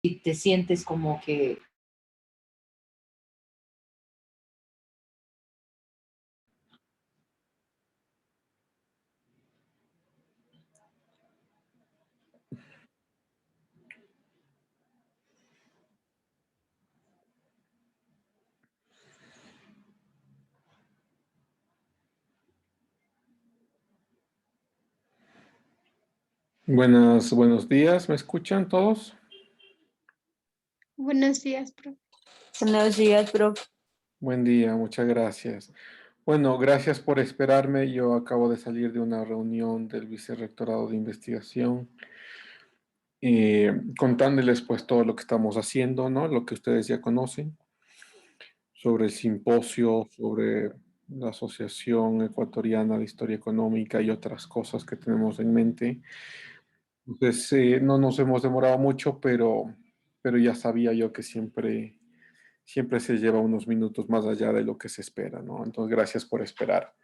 y te sientes como que... Buenos días, ¿me escuchan todos? Buenos días, profe. Buenos días, profe. Buen día, muchas gracias. Bueno, gracias por esperarme. Yo acabo de salir de una reunión del Vicerrectorado de Investigación, contándoles pues todo lo que estamos haciendo, ¿no? Lo que ustedes ya conocen, sobre el simposio, sobre la Asociación Ecuatoriana de Historia Económica y otras cosas que tenemos en mente. Entonces, no nos hemos demorado mucho, pero ya sabía yo que siempre se lleva unos minutos más allá de lo que se espera, ¿no? Entonces, gracias por esperar.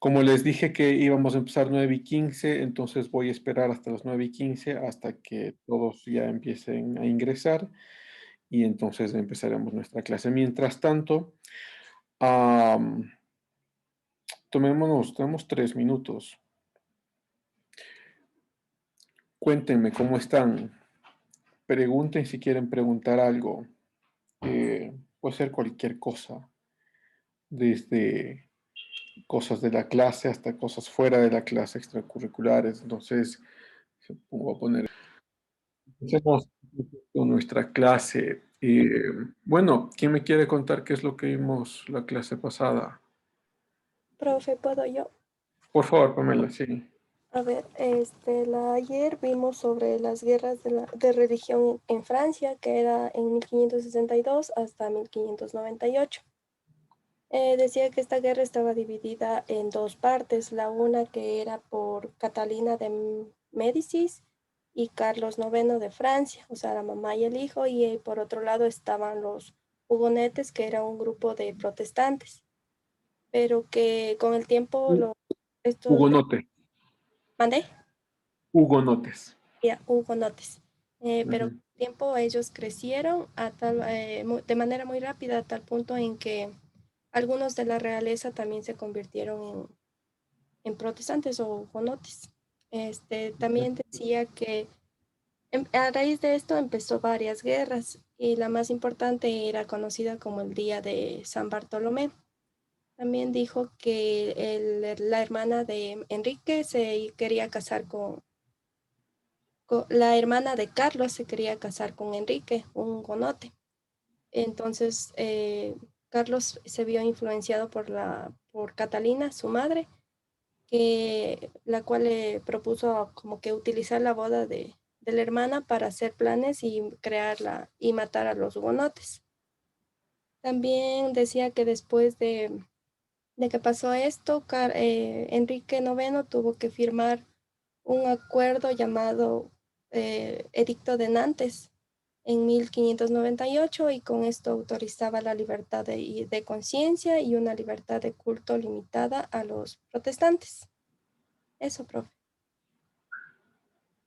Como les dije que íbamos a empezar 9:15, entonces voy a esperar hasta las 9:15 hasta que todos ya empiecen a ingresar y entonces empezaremos nuestra clase. Mientras tanto, tenemos 3 minutos. Cuéntenme cómo están. Pregunten si quieren preguntar algo. Puede ser cualquier cosa, desde cosas de la clase hasta cosas fuera de la clase, extracurriculares. Entonces, voy a poner, empecemos con nuestra clase. Bueno, ¿quién me quiere contar qué es lo que vimos la clase pasada? Profe, ¿puedo yo? Por favor, Pamela, sí. A ver, ayer vimos sobre las guerras de religión en Francia, que era en 1562 hasta 1598. Decía que esta guerra estaba dividida en dos partes, la una que era por Catalina de Médicis y Carlos IX de Francia, o sea, la mamá y el hijo, y por otro lado estaban los hugonetes, que era un grupo de protestantes, pero que con el tiempo estos... Hugonote, ¿Mandé? hugonotes. Ya, hugonotes. Pero con Ujú. el tiempo ellos crecieron de manera muy rápida, a tal punto en que algunos de la realeza también se convirtieron en protestantes o hugonotes. También decía que a raíz de esto empezó varias guerras y la más importante era conocida como el Día de San Bartolomé. También dijo que la hermana de Enrique se quería casar la hermana de Carlos se quería casar con Enrique, un gonote. Entonces, Carlos se vio influenciado por Catalina, su madre, la cual le propuso como que utilizar la boda de la hermana para hacer planes y crearla y matar a los hugonotes. También decía que después de que pasó esto, Enrique IX tuvo que firmar un acuerdo llamado Edicto de Nantes en 1598 y con esto autorizaba la libertad de conciencia y una libertad de culto limitada a los protestantes. Eso, profe.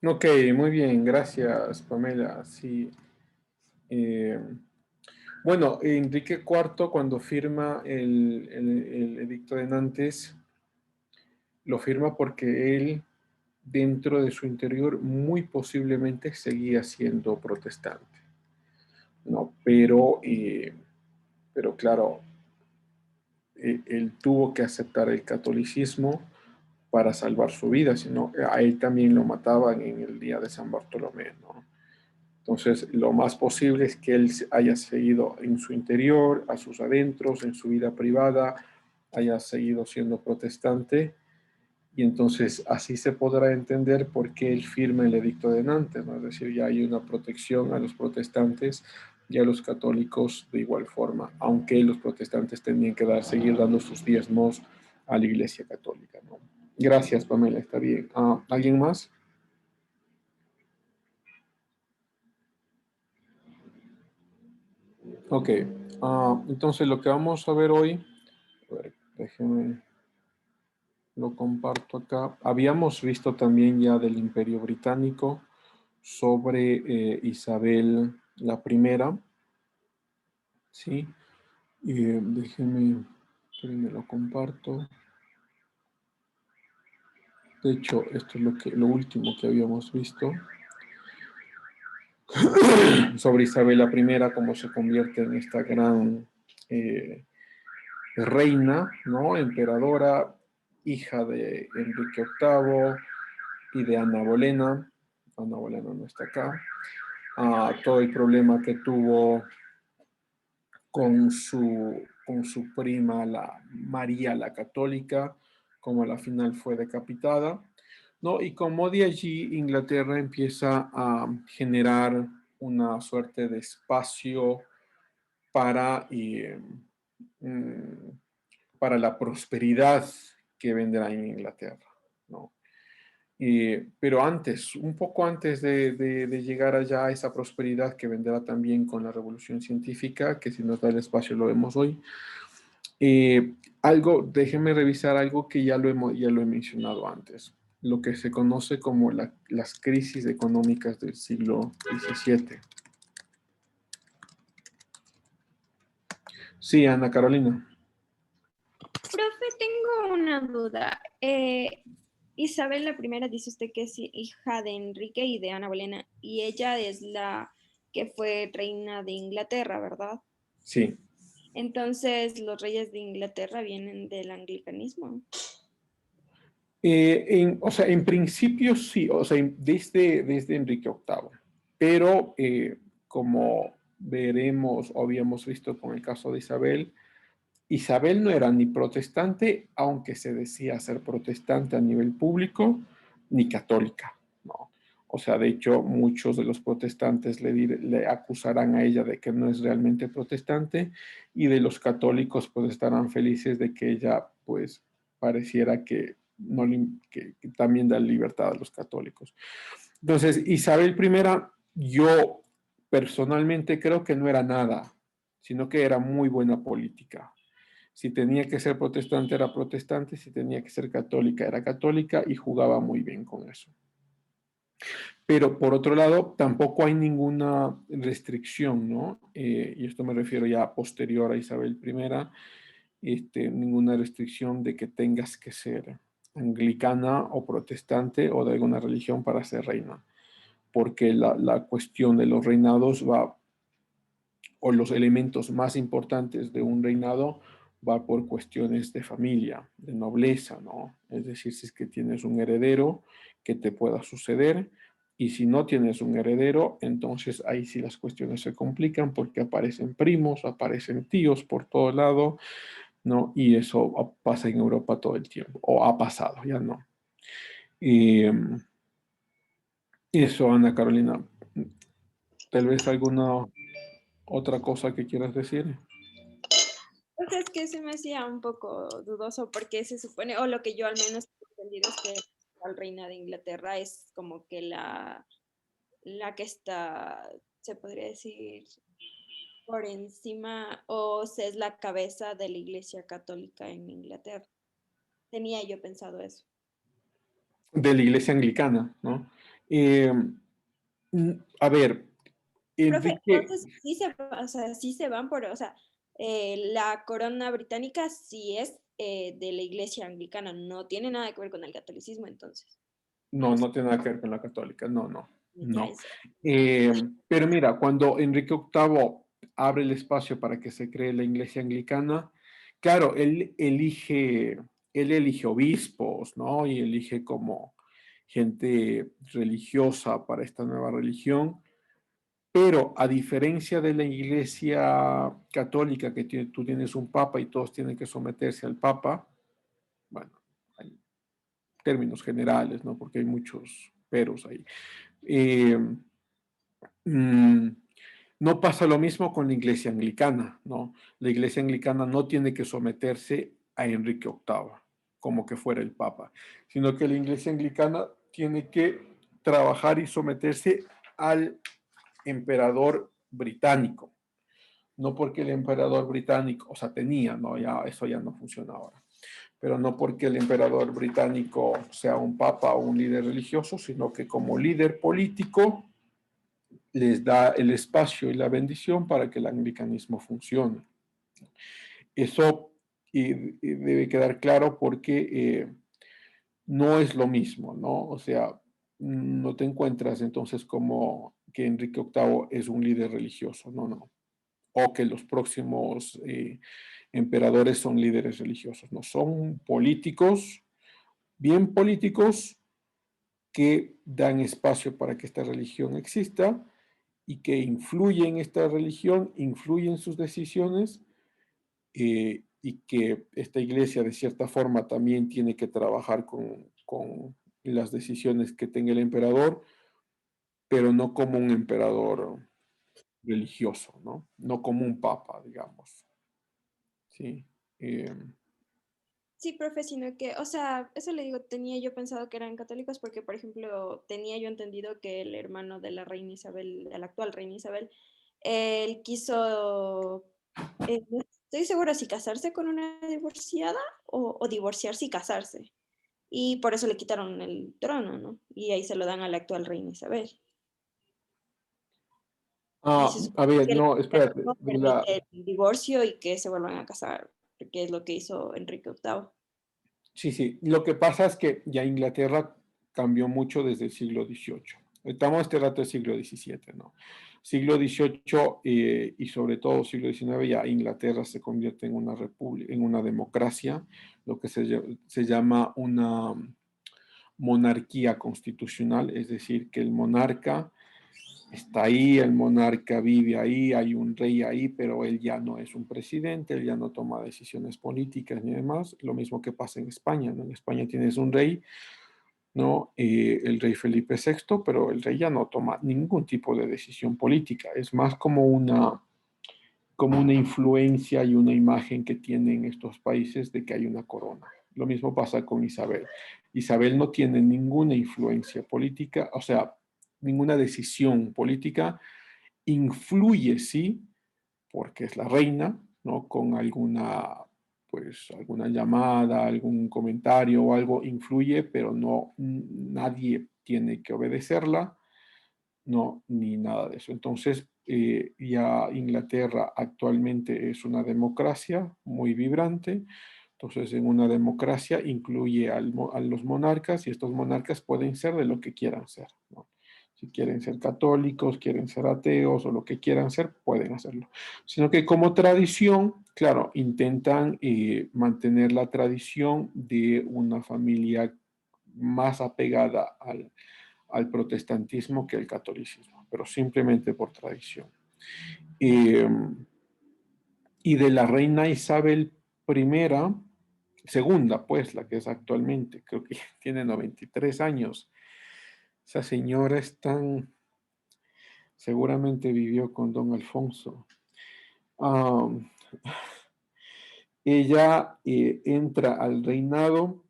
Ok, muy bien, gracias, Pamela. Sí. eh, bueno, Enrique IV, cuando firma el Edicto de Nantes, lo firma porque él, dentro de su interior, muy posiblemente seguía siendo protestante, ¿no? Pero claro, él tuvo que aceptar el catolicismo para salvar su vida, sino a él también lo mataban en el día de San Bartolomé, ¿no? Entonces, lo más posible es que él haya seguido en su interior, a sus adentros, en su vida privada, haya seguido siendo protestante, y entonces así se podrá entender por qué él firma el Edicto de Nantes, ¿no? Es decir, ya hay una protección a los protestantes y a los católicos de igual forma, aunque los protestantes tenían que seguir dando sus diezmos a la Iglesia Católica, ¿no? Gracias, Pamela, está bien. ¿Alguien más? Ok, entonces lo que vamos a ver hoy, a ver, déjenme, lo comparto acá. Habíamos visto también ya del Imperio Británico, sobre Isabel la primera, ¿sí? Déjenme, espérenme, lo comparto. De hecho, esto es lo último que habíamos visto sobre Isabel la primera, cómo se convierte en esta gran reina, ¿no? Emperadora, hija de Enrique VIII y de Ana Bolena. Ana Bolena no está acá. Todo el problema que tuvo con su prima, la María la Católica, como a la final fue decapitada, ¿no? Y como de allí Inglaterra empieza a generar una suerte de espacio para, para la prosperidad que vendrá en Inglaterra, ¿no? Pero antes, un poco antes de llegar allá a esa prosperidad que vendrá también con la revolución científica, que si nos da el espacio lo vemos hoy, déjenme revisar algo que ya lo he mencionado antes, lo que se conoce como las crisis económicas del siglo XVII. Sí, Ana Carolina. Profe, tengo una duda. Isabel la primera dice usted que es hija de Enrique y de Ana Bolena, y ella es la que fue reina de Inglaterra, ¿verdad? Sí. Entonces, los reyes de Inglaterra vienen del anglicanismo. O sea, en principio sí, o sea, desde Enrique VIII, pero como veremos o habíamos visto con el caso de Isabel, Isabel no era ni protestante, aunque se decía ser protestante a nivel público, ni católica, ¿no? O sea, de hecho, muchos de los protestantes le acusarán a ella de que no es realmente protestante, y de los católicos pues estarán felices de que ella pues pareciera que, no, que también da libertad a los católicos. Entonces, Isabel I, yo personalmente creo que no era nada, sino que era muy buena política. Si tenía que ser protestante, era protestante. Si tenía que ser católica, era católica, y jugaba muy bien con eso. Pero por otro lado, tampoco hay ninguna restricción, ¿no? Y esto me refiero ya posterior a Isabel I, ninguna restricción de que tengas que ser anglicana o protestante o de alguna religión para ser reina. Porque la cuestión de los reinados o los elementos más importantes de un reinado va por cuestiones de familia, de nobleza, ¿no? Es decir, si es que tienes un heredero que te pueda suceder, y si no tienes un heredero, entonces ahí sí las cuestiones se complican porque aparecen primos, aparecen tíos por todo lado, ¿no? Y eso pasa en Europa todo el tiempo, o ha pasado, ya no. Eso, Ana Carolina. Tal vez alguna otra cosa que quieras decir. Pues es que se me hacía un poco dudoso porque se supone, o lo que yo al menos he entendido es que la reina de Inglaterra es como que la que está, se podría decir, por encima, o se es la cabeza de la Iglesia Católica en Inglaterra. Tenía yo pensado eso. De la iglesia anglicana, ¿no? A ver, Profe, Enrique, entonces sí se, o sea, sí se van por, o sea, la corona británica sí es de la Iglesia Anglicana, no tiene nada que ver con el catolicismo, entonces. no, no tiene nada que ver con la católica, no, no, Ya no. es. Pero mira, cuando Enrique VIII abre el espacio para que se cree la iglesia anglicana, claro, él elige obispos, ¿no? Y elige como gente religiosa para esta nueva religión. Pero a diferencia de la iglesia católica, que tú tienes un papa y todos tienen que someterse al papa, bueno, hay términos generales, ¿no? Porque hay muchos peros ahí. Eh, mm, no pasa lo mismo con la iglesia anglicana, ¿no? La iglesia anglicana no tiene que someterse a Enrique VIII, como que fuera el papa, sino que la iglesia anglicana tiene que trabajar y someterse al emperador británico. No porque el emperador británico, o sea, tenía, ¿no? Ya, eso ya no funciona ahora. Pero no porque el emperador británico sea un papa o un líder religioso, sino que como líder político les da el espacio y la bendición para que el anglicanismo funcione. Eso debe quedar claro porque no es lo mismo, ¿no? O sea, no te encuentras entonces como que Enrique VIII es un líder religioso, no, no. O que los próximos emperadores son líderes religiosos, no, son políticos, bien políticos, que dan espacio para que esta religión exista y que influyen en esta religión, influyen en sus decisiones, y que esta iglesia de cierta forma también tiene que trabajar con las decisiones que tenga el emperador, pero no como un emperador religioso, ¿no? No como un papa, digamos. Sí. Sí, profe, sino que, o sea, eso le digo, tenía yo pensado que eran católicos porque, por ejemplo, tenía yo entendido que el hermano de la reina Isabel, de la actual reina Isabel, él quiso, no estoy segura si casarse con una divorciada o divorciarse y casarse. Y por eso le quitaron el trono, ¿no? Y ahí se lo dan a la actual reina Isabel. Y se A supone ver, que el no, espérate. no permite el divorcio y que se vuelvan a casar, porque es lo que hizo Enrique VIII. Sí, sí. Lo que pasa es que ya Inglaterra cambió mucho desde el siglo XVIII. Estamos este rato del siglo XVII, ¿no? Siglo XVIII y sobre todo siglo XIX, ya Inglaterra se convierte en una república, en una democracia, lo que se llama una monarquía constitucional, es decir, que el monarca está ahí, el monarca vive ahí, hay un rey ahí, pero él ya no es un presidente, él ya no toma decisiones políticas ni demás. Lo mismo que pasa en España, ¿no? En España tienes un rey, ¿no? El rey Felipe VI, pero el rey ya no toma ningún tipo de decisión política. Es más como una influencia y una imagen que tienen estos países de que hay una corona. Lo mismo pasa con Isabel. Isabel no tiene ninguna influencia política, o sea, ninguna decisión política. Influye, sí, porque es la reina, ¿no? Con alguna llamada, algún comentario o algo influye, pero no, nadie tiene que obedecerla, no, ni nada de eso. Entonces, ya Inglaterra actualmente es una democracia muy vibrante. Entonces, en una democracia incluye a los monarcas y estos monarcas pueden ser de lo que quieran ser, ¿no? Si quieren ser católicos, quieren ser ateos o lo que quieran ser, pueden hacerlo. Sino que como tradición, claro, intentan mantener la tradición de una familia más apegada al protestantismo que al catolicismo, pero simplemente por tradición. Y de la reina Isabel I, segunda, pues, la que es actualmente, creo que tiene 93 años. Esa señora es tan, seguramente vivió con don Alfonso. Ella entra al reinado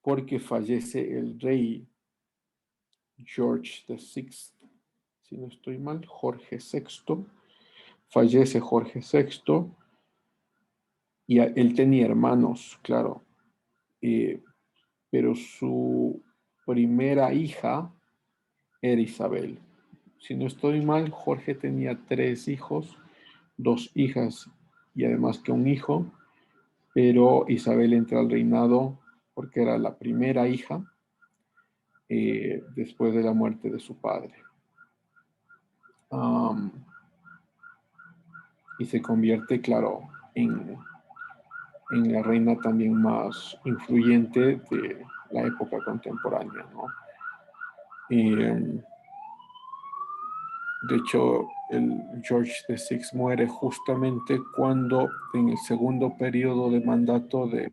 porque fallece el rey George VI, si no estoy mal, Jorge VI. Fallece Jorge VI y él tenía hermanos, claro, pero su primera hija era Isabel. Si no estoy mal, Jorge tenía 3 hijos, 2 hijas y además que un hijo, pero Isabel entra al reinado porque era la primera hija después de la muerte de su padre. Y se convierte, claro, en la reina también más influyente de la época contemporánea, ¿no? De hecho, el George VI muere justamente cuando en el segundo periodo de mandato de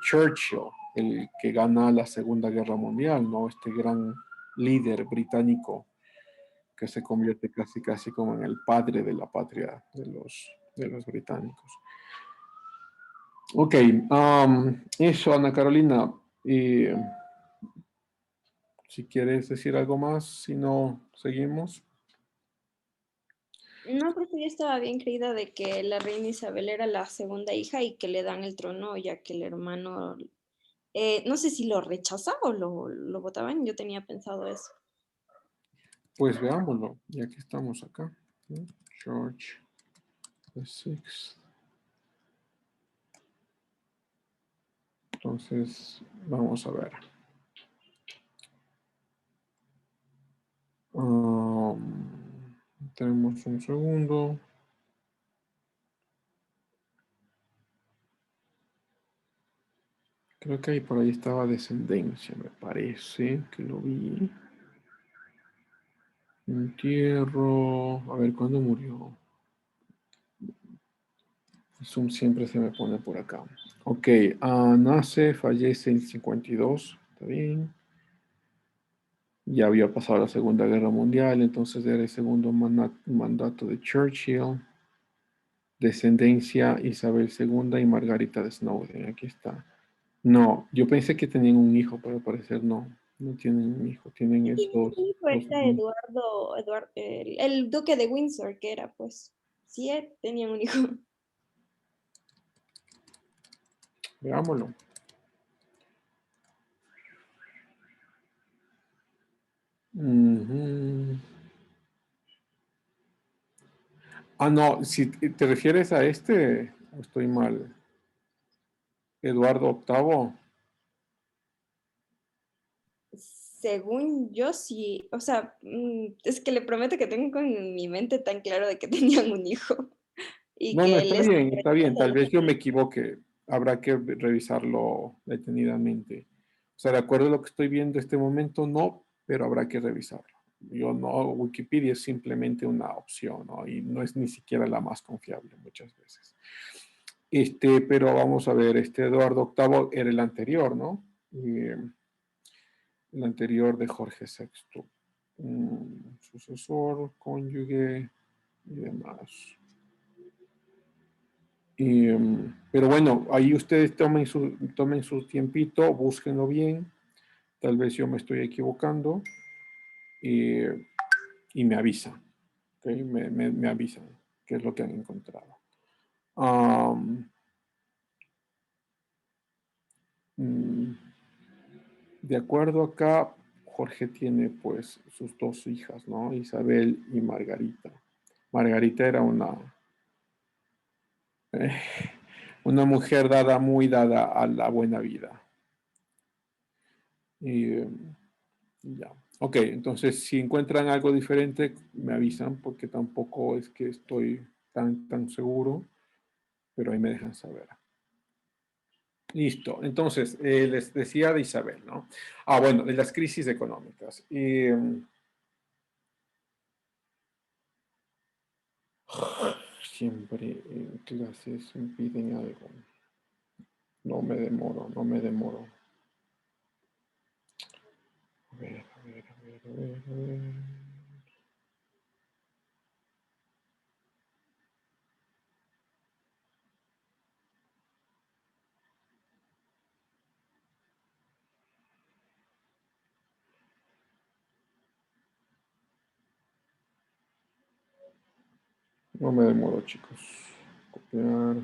Churchill, el que gana la Segunda Guerra Mundial, ¿no? Este gran líder británico que se convierte casi como en el padre de la patria de los británicos. Ok, eso, Ana Carolina. Si quieres decir algo más, si no, seguimos. No, porque yo estaba bien creída de que la reina Isabel era la segunda hija y que le dan el trono, ya que el hermano, no sé si lo rechazaba o lo votaban, yo tenía pensado eso. Pues veámoslo, ya que estamos acá. ¿No? George VI. Entonces, vamos a ver. Tenemos un segundo. Creo que ahí por ahí estaba descendencia, me parece que lo vi. Entierro. A ver, ¿cuándo murió? Zoom siempre se me pone por acá. Ok, nace, fallece en 52. Está bien. Ya había pasado la Segunda Guerra Mundial, entonces era el segundo mandato de Churchill. Descendencia Isabel II y Margarita de Snowden. Aquí está. No, yo pensé que tenían un hijo, pero al parecer no. No tienen un hijo, tienen Tiene un hijo, dos está hijos. el duque de Windsor, que era, pues, sí, tenían un hijo. Veámoslo. Ujú. No, si te refieres a este, estoy mal. Eduardo VIII. Según yo, sí, o sea, es que le prometo que tengo en mi mente tan claro de que tenían un hijo y No, no, que está él es... bien, está bien. Tal vez yo me equivoque. Habrá que revisarlo detenidamente. O sea, de acuerdo a lo que estoy viendo en este momento, no, pero habrá que revisarlo. Yo no, Wikipedia es simplemente una opción, ¿no? Y no es ni siquiera la más confiable muchas veces. Pero vamos a ver, Eduardo VIII era el anterior, ¿no? El anterior de Jorge VI. Sucesor, cónyuge y demás. Pero bueno, ahí ustedes tomen su tiempito, búsquenlo bien. Tal vez yo me estoy equivocando y me avisan. ¿Okay? Me avisan qué es lo que han encontrado. De acuerdo acá, Jorge tiene pues sus dos hijas, ¿no? Isabel y Margarita. Margarita era eh, una mujer muy dada a la buena vida. Y ya. Ok, entonces si encuentran algo diferente, me avisan porque tampoco es que estoy tan seguro, pero ahí me dejan saber. Listo. Entonces, les decía de Isabel, ¿no? Bueno, de las crisis económicas. Siempre en clases me piden algo. No me demoro, no me demoro. A ver, a ver, a ver, a ver, a ver. No me demoro, chicos. Copiar.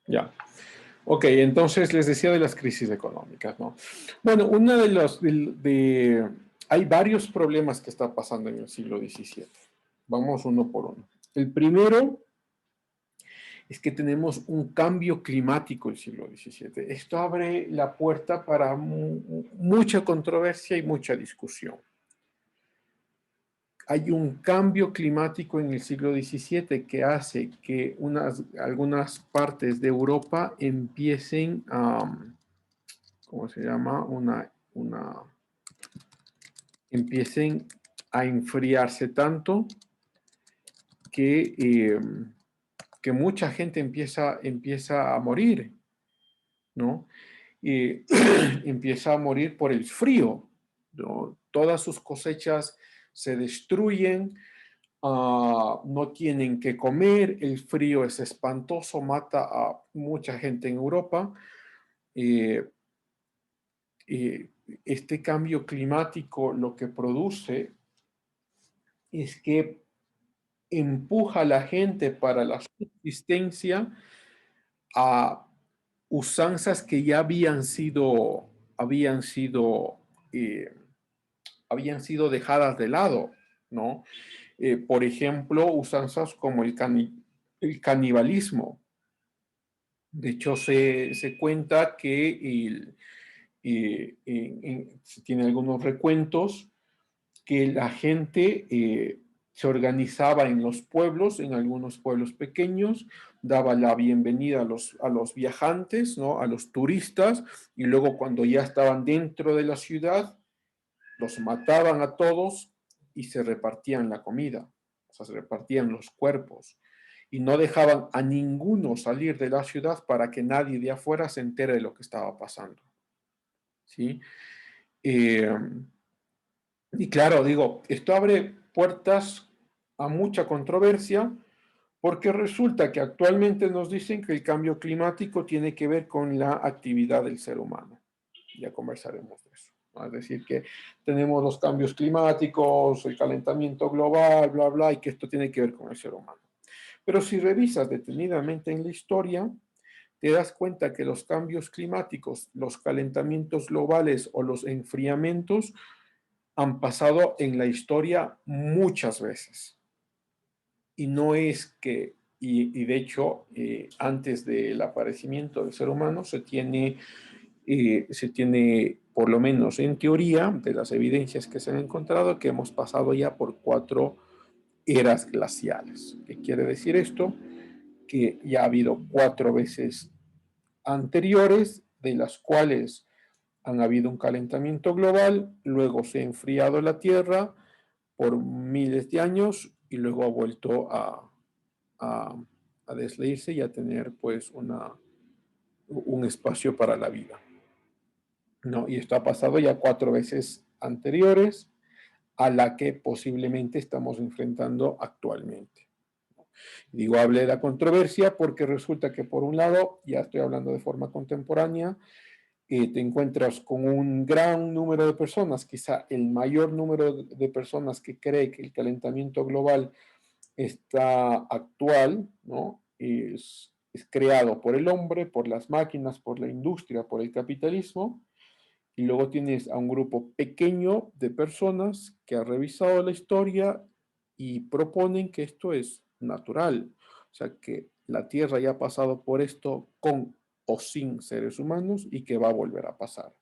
Ya. Ok, entonces les decía de las crisis económicas, ¿no? Bueno, una de los, hay varios problemas que están pasando en el siglo XVII. Vamos uno por uno. El primero es que tenemos un cambio climático en el siglo XVII. Esto abre la puerta para mucha controversia y mucha discusión. Hay un cambio climático en el siglo XVII que hace que algunas partes de Europa empiecen a, ¿cómo se llama? Empiecen a enfriarse tanto que, que mucha gente empieza a morir, ¿no? Y empieza a morir por el frío, ¿no? Todas sus cosechas se destruyen, no tienen que comer, el frío es espantoso, mata a mucha gente en Europa eh, este cambio climático lo que produce es que empuja a la gente para la subsistencia a usanzas que ya eh, habían sido dejadas de lado, ¿no? Por ejemplo, usanzas como el canibalismo. De hecho, se cuenta que se tiene algunos recuentos que la gente se organizaba en los pueblos, en algunos pueblos pequeños, daba la bienvenida a los viajantes, ¿no? A los turistas, y luego cuando ya estaban dentro de la ciudad, los mataban a todos y se repartían la comida, o sea, se repartían los cuerpos y no dejaban a ninguno salir de la ciudad para que nadie de afuera se entere de lo que estaba pasando. ¿Sí? Y claro, digo, esto abre puertas a mucha controversia porque resulta que actualmente nos dicen que el cambio climático tiene que ver con la actividad del ser humano. Ya conversaremos de eso, ¿no? Es decir, que tenemos los cambios climáticos, el calentamiento global, bla, bla, y que esto tiene que ver con el ser humano. Pero si revisas detenidamente en la historia, te das cuenta que los cambios climáticos, los calentamientos globales o los enfriamientos han pasado en la historia muchas veces. Y no es que, y de hecho, antes del aparecimiento del ser humano se tiene, por lo menos en teoría, de las evidencias que se han encontrado, que hemos pasado ya por 4 eras glaciales. ¿Qué quiere decir esto? Que ya ha habido 4 veces anteriores, de las cuales han habido un calentamiento global, luego se ha enfriado la Tierra por miles de años y luego ha vuelto a desleírse y a tener pues un espacio para la vida, ¿no? Y esto ha pasado ya 4 veces anteriores a la que posiblemente estamos enfrentando actualmente. Digo, hablé de la controversia porque resulta que por un lado, ya estoy hablando de forma contemporánea, te encuentras con un gran número de personas, quizá el mayor número de personas que cree que el calentamiento global está actual, ¿no? Es creado por el hombre, por las máquinas, por la industria, por el capitalismo, y luego tienes a un grupo pequeño de personas que ha revisado la historia y proponen que esto es natural, o sea, que la Tierra ya ha pasado por esto con o sin seres humanos y que va a volver a pasar,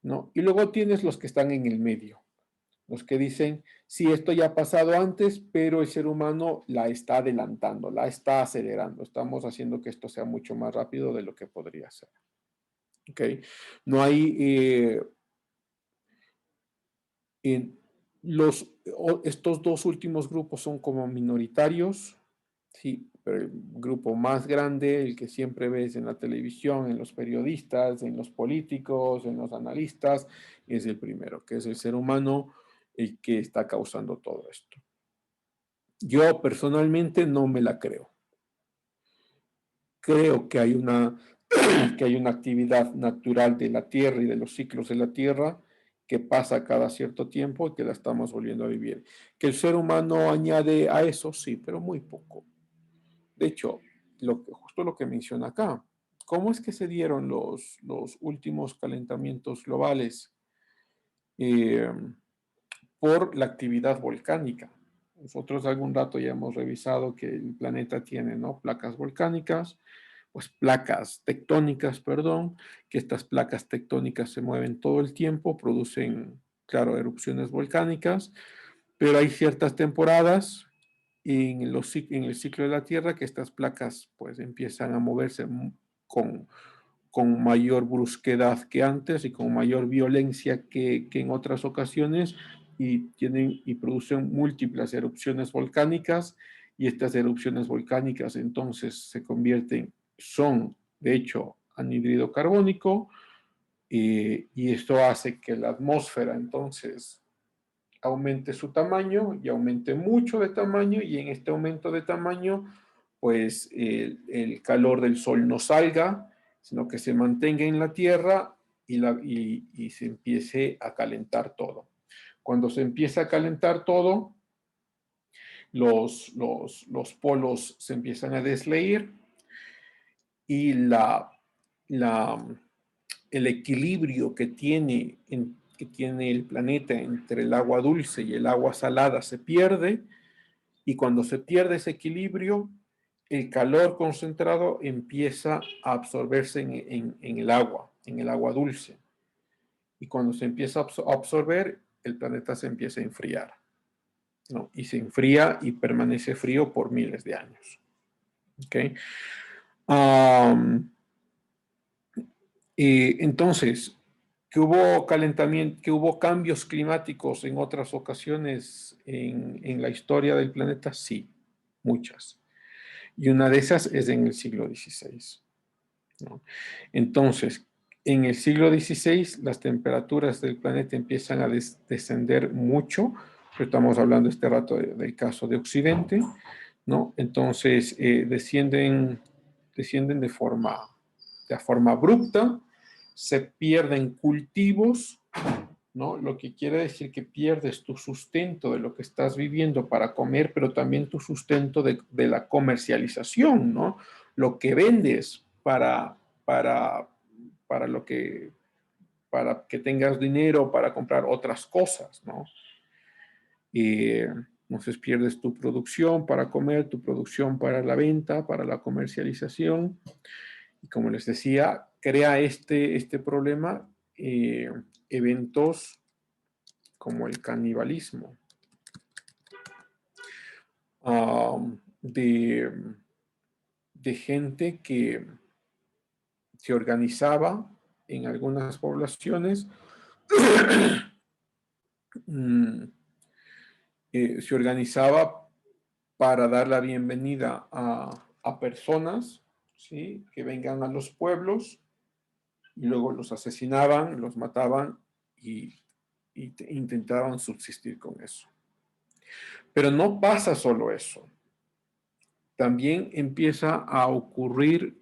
¿no? Y luego tienes los que están en el medio, los que dicen, sí, esto ya ha pasado antes, pero el ser humano la está adelantando, la está acelerando, estamos haciendo que esto sea mucho más rápido de lo que podría ser. ¿Ok? No hay... estos dos últimos grupos son como minoritarios, sí, pero el grupo más grande, el que siempre ves en la televisión, en los periodistas, en los políticos, en los analistas, es el primero, que es el ser humano el que está causando todo esto. Yo personalmente no me la creo. Creo que hay que hay una actividad natural de la Tierra y de los ciclos de la Tierra que pasa cada cierto tiempo y que la estamos volviendo a vivir. Que el ser humano añade a eso, sí, pero muy poco. De hecho, justo lo que menciona acá, ¿cómo es que se dieron los últimos calentamientos globales? Por la actividad volcánica. Nosotros algún rato ya hemos revisado que el planeta tiene, ¿no?, placas volcánicas, pues placas tectónicas, perdón, que estas placas tectónicas se mueven todo el tiempo, producen, claro, erupciones volcánicas, pero hay ciertas temporadas en el ciclo de la Tierra que estas placas pues empiezan a moverse con mayor brusquedad que antes y con mayor violencia que en otras ocasiones y producen múltiples erupciones volcánicas y estas erupciones volcánicas entonces son de hecho anhídrido carbónico y esto hace que la atmósfera entonces aumente su tamaño y aumente mucho de tamaño y en este aumento de tamaño pues el calor del sol no salga sino que se mantenga en la Tierra y se empiece a calentar todo. Cuando se empieza a calentar todo, los polos se empiezan a desleír y el equilibrio que tiene el planeta entre el agua dulce y el agua salada se pierde, y cuando se pierde ese equilibrio, el calor concentrado empieza a absorberse en el agua dulce. Y cuando se empieza a absorber, el planeta se empieza a enfriar, ¿no? Y se enfría y permanece frío por miles de años. ¿Okay? Entonces, que hubo calentamiento, que hubo cambios climáticos en otras ocasiones en la historia del planeta, sí, muchas. Y una de esas es en el siglo XVI, ¿no? Entonces, en el siglo XVI las temperaturas del planeta empiezan a descender mucho. Estamos hablando este rato del caso de Occidente, ¿no? Entonces, descienden de forma abrupta, se pierden cultivos, ¿no? Lo que quiere decir que pierdes tu sustento de lo que estás viviendo para comer, pero también tu sustento de la comercialización, ¿no? Lo que vendes para que tengas dinero para comprar otras cosas, ¿no? Entonces pierdes tu producción para comer, tu producción para la venta, para la comercialización. Y como les decía, crea este problema eventos como el canibalismo, de gente que se organizaba en algunas poblaciones, se organizaba para dar la bienvenida a personas, ¿sí?, que vengan a los pueblos, y luego los asesinaban, los mataban y intentaban subsistir con eso. Pero no pasa solo eso. También empieza a ocurrir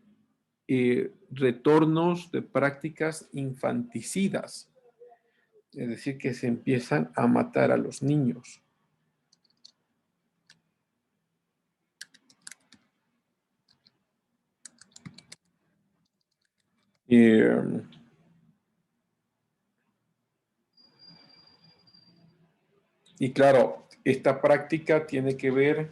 retornos de prácticas infanticidas, es decir, que se empiezan a matar a los niños. Y claro, esta práctica tiene que ver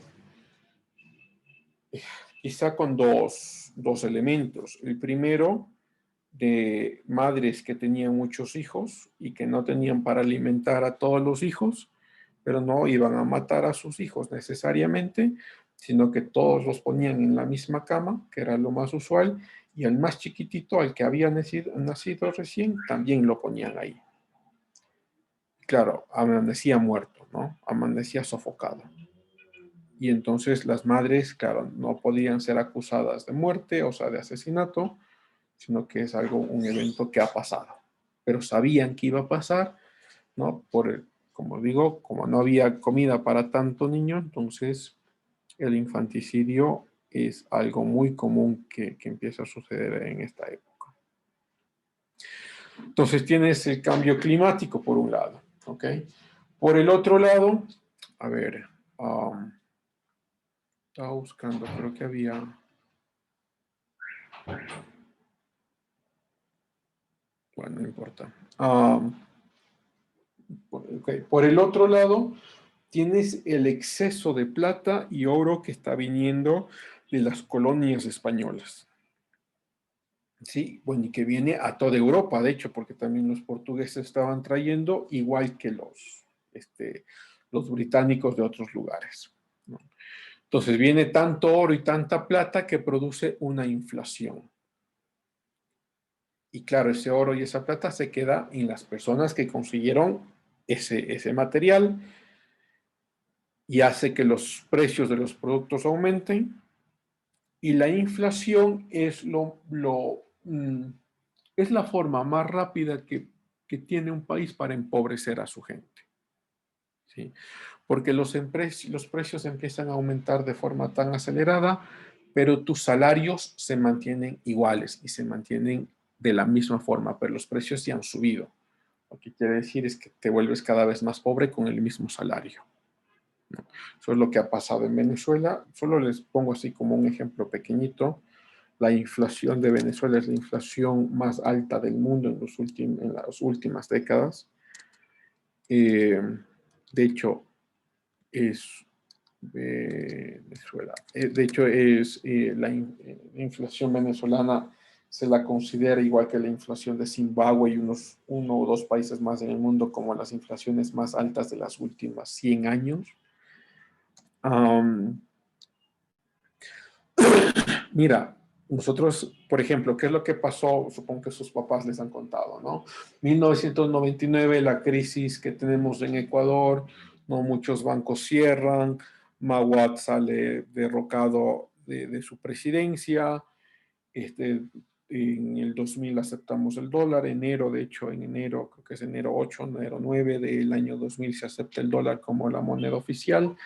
quizá con dos elementos. El primero, de madres que tenían muchos hijos y que no tenían para alimentar a todos los hijos, pero no iban a matar a sus hijos necesariamente, sino que todos los ponían en la misma cama, que era lo más usual, y al más chiquitito, al que había nacido recién, también lo ponían ahí. Claro, amanecía muerto, ¿no? Amanecía sofocado. Y entonces las madres, claro, no podían ser acusadas de muerte, o sea, de asesinato, sino que es un evento que ha pasado. Pero sabían que iba a pasar, ¿no? Como digo, como no había comida para tanto niño, entonces el infanticidio es algo muy común que empieza a suceder en esta época. Entonces tienes el cambio climático por un lado, ¿ok? Por el otro lado, a ver, estaba buscando, creo que había... Bueno, no importa. Okay. Por el otro lado, tienes el exceso de plata y oro que está viniendo de las colonias españolas. Sí, bueno, y que viene a toda Europa, de hecho, porque también los portugueses estaban trayendo, igual que los británicos de otros lugares, ¿no? Entonces viene tanto oro y tanta plata que produce una inflación. Y claro, ese oro y esa plata se queda en las personas que consiguieron ese material, y hace que los precios de los productos aumenten. Y la inflación es es la forma más rápida que tiene un país para empobrecer a su gente, ¿sí? Porque los precios empiezan a aumentar de forma tan acelerada pero tus salarios se mantienen iguales y se mantienen de la misma forma, pero los precios ya han subido. Lo que quiere decir es que te vuelves cada vez más pobre con el mismo salario, ¿no? Eso es lo que ha pasado en Venezuela. Solo les pongo así como un ejemplo pequeñito. La inflación de Venezuela es la inflación más alta del mundo en las últimas décadas. De hecho, es Venezuela. De hecho, la inflación venezolana se la considera igual que la inflación de Zimbabue y uno o dos países más en el mundo como las inflaciones más altas de las últimas 100 años. Mira, nosotros, por ejemplo, ¿qué es lo que pasó? Supongo que sus papás les han contado, ¿no? 1999, la crisis que tenemos en Ecuador, ¿no? Muchos bancos cierran, Maguad sale derrocado de su presidencia, en el 2000 aceptamos el dólar, enero, de hecho, en enero, creo que es enero 8, enero 9 del año 2000 se acepta el dólar como la moneda oficial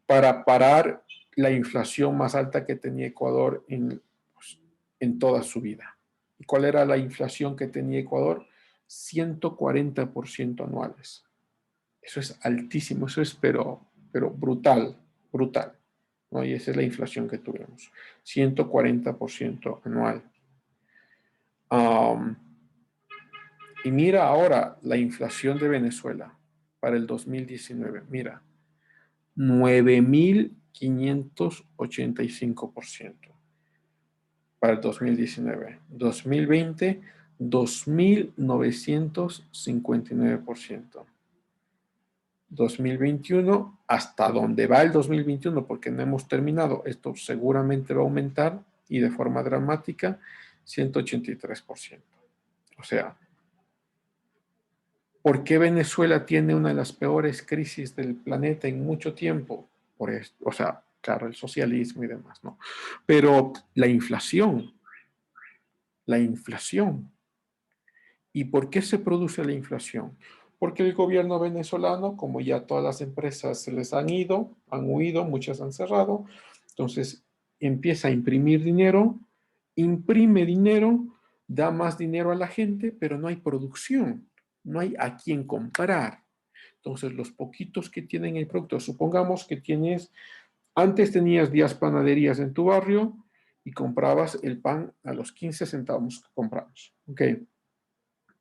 para parar la inflación más alta que tenía Ecuador en toda su vida. ¿Y cuál era la inflación que tenía Ecuador? 140% anuales. Eso es altísimo, eso es pero brutal, brutal, ¿no? Y esa es la inflación que tuvimos, 140% anual. Y mira ahora la inflación de Venezuela para el 2019, mira, 9.585% para el 2019. 2020, 2.959%. 2021, hasta dónde va el 2021, porque no hemos terminado, esto seguramente va a aumentar y de forma dramática, 183%. O sea, ¿por qué Venezuela tiene una de las peores crisis del planeta en mucho tiempo? Por esto, o sea, claro, el socialismo y demás, ¿no? Pero la inflación. ¿Y por qué se produce la inflación? Porque el gobierno venezolano, como ya todas las empresas se les han huido, muchas han cerrado, entonces empieza a imprimir dinero, imprime dinero, da más dinero a la gente, pero no hay producción, no hay a quién comprar. Entonces los poquitos que tienen el producto, supongamos que antes tenías 10 panaderías en tu barrio y comprabas el pan a los 15 centavos que compramos, ¿ok?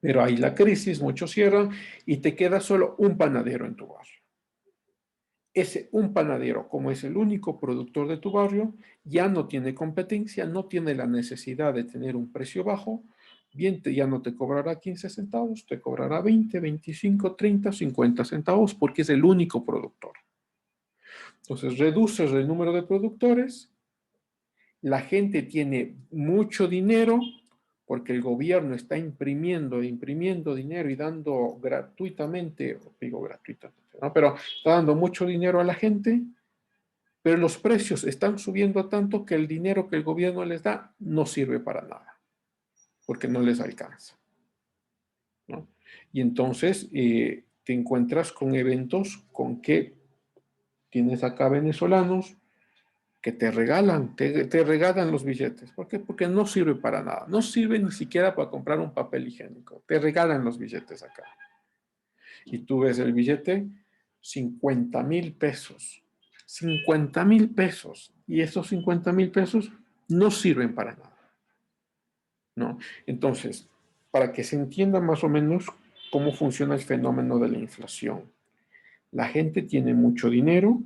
Pero hay la crisis, muchos cierran y te queda solo un panadero en tu barrio. Ese un panadero, como es el único productor de tu barrio, ya no tiene competencia, no tiene la necesidad de tener un precio bajo, bien, ya no te cobrará 15 centavos, te cobrará 20, 25, 30, 50 centavos porque es el único productor. Entonces reduces el número de productores, la gente tiene mucho dinero, porque el gobierno está imprimiendo dinero y dando gratuitamente, digo gratuitamente, ¿no? Pero está dando mucho dinero a la gente, pero los precios están subiendo tanto que el dinero que el gobierno les da no sirve para nada, porque no les alcanza, ¿no? Y entonces te encuentras con eventos con que tienes acá venezolanos que te regalan los billetes. ¿Por qué? Porque no sirve para nada. No sirve ni siquiera para comprar un papel higiénico. Te regalan los billetes acá. Y tú ves el billete, 50,000 pesos. 50,000 pesos. Y esos 50,000 pesos no sirven para nada, ¿no? Entonces, para que se entienda más o menos cómo funciona el fenómeno de la inflación. La gente tiene mucho dinero,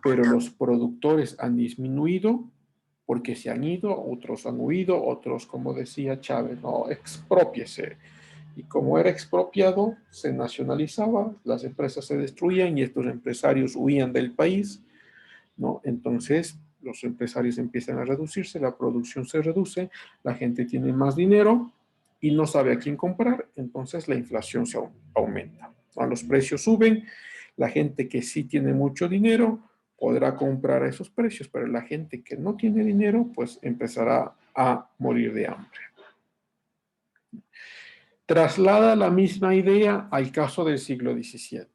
pero los productores han disminuido porque se han ido, otros han huido, otros, como decía Chávez, no, exprópiese. Y como era expropiado, se nacionalizaba, las empresas se destruían y estos empresarios huían del país, ¿no? Entonces, los empresarios empiezan a reducirse, la producción se reduce, la gente tiene más dinero y no sabe a quién comprar, entonces la inflación se aumenta, ¿no? Los precios suben, la gente que sí tiene mucho dinero podrá comprar a esos precios, pero la gente que no tiene dinero, pues empezará a morir de hambre. Traslada la misma idea al caso del siglo XVII.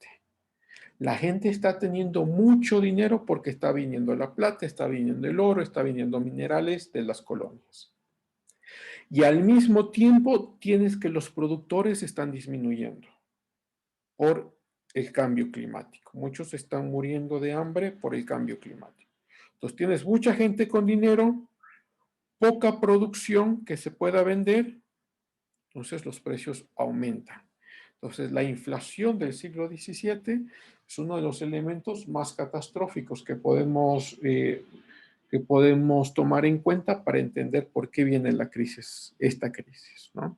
La gente está teniendo mucho dinero porque está viniendo la plata, está viniendo el oro, está viniendo minerales de las colonias. Y al mismo tiempo tienes que los productores están disminuyendo por el cambio climático. Muchos están muriendo de hambre por el cambio climático. Entonces tienes mucha gente con dinero, poca producción que se pueda vender, entonces los precios aumentan. Entonces la inflación del siglo XVII es uno de los elementos más catastróficos que podemos tomar en cuenta para entender por qué viene la crisis, esta crisis, ¿no?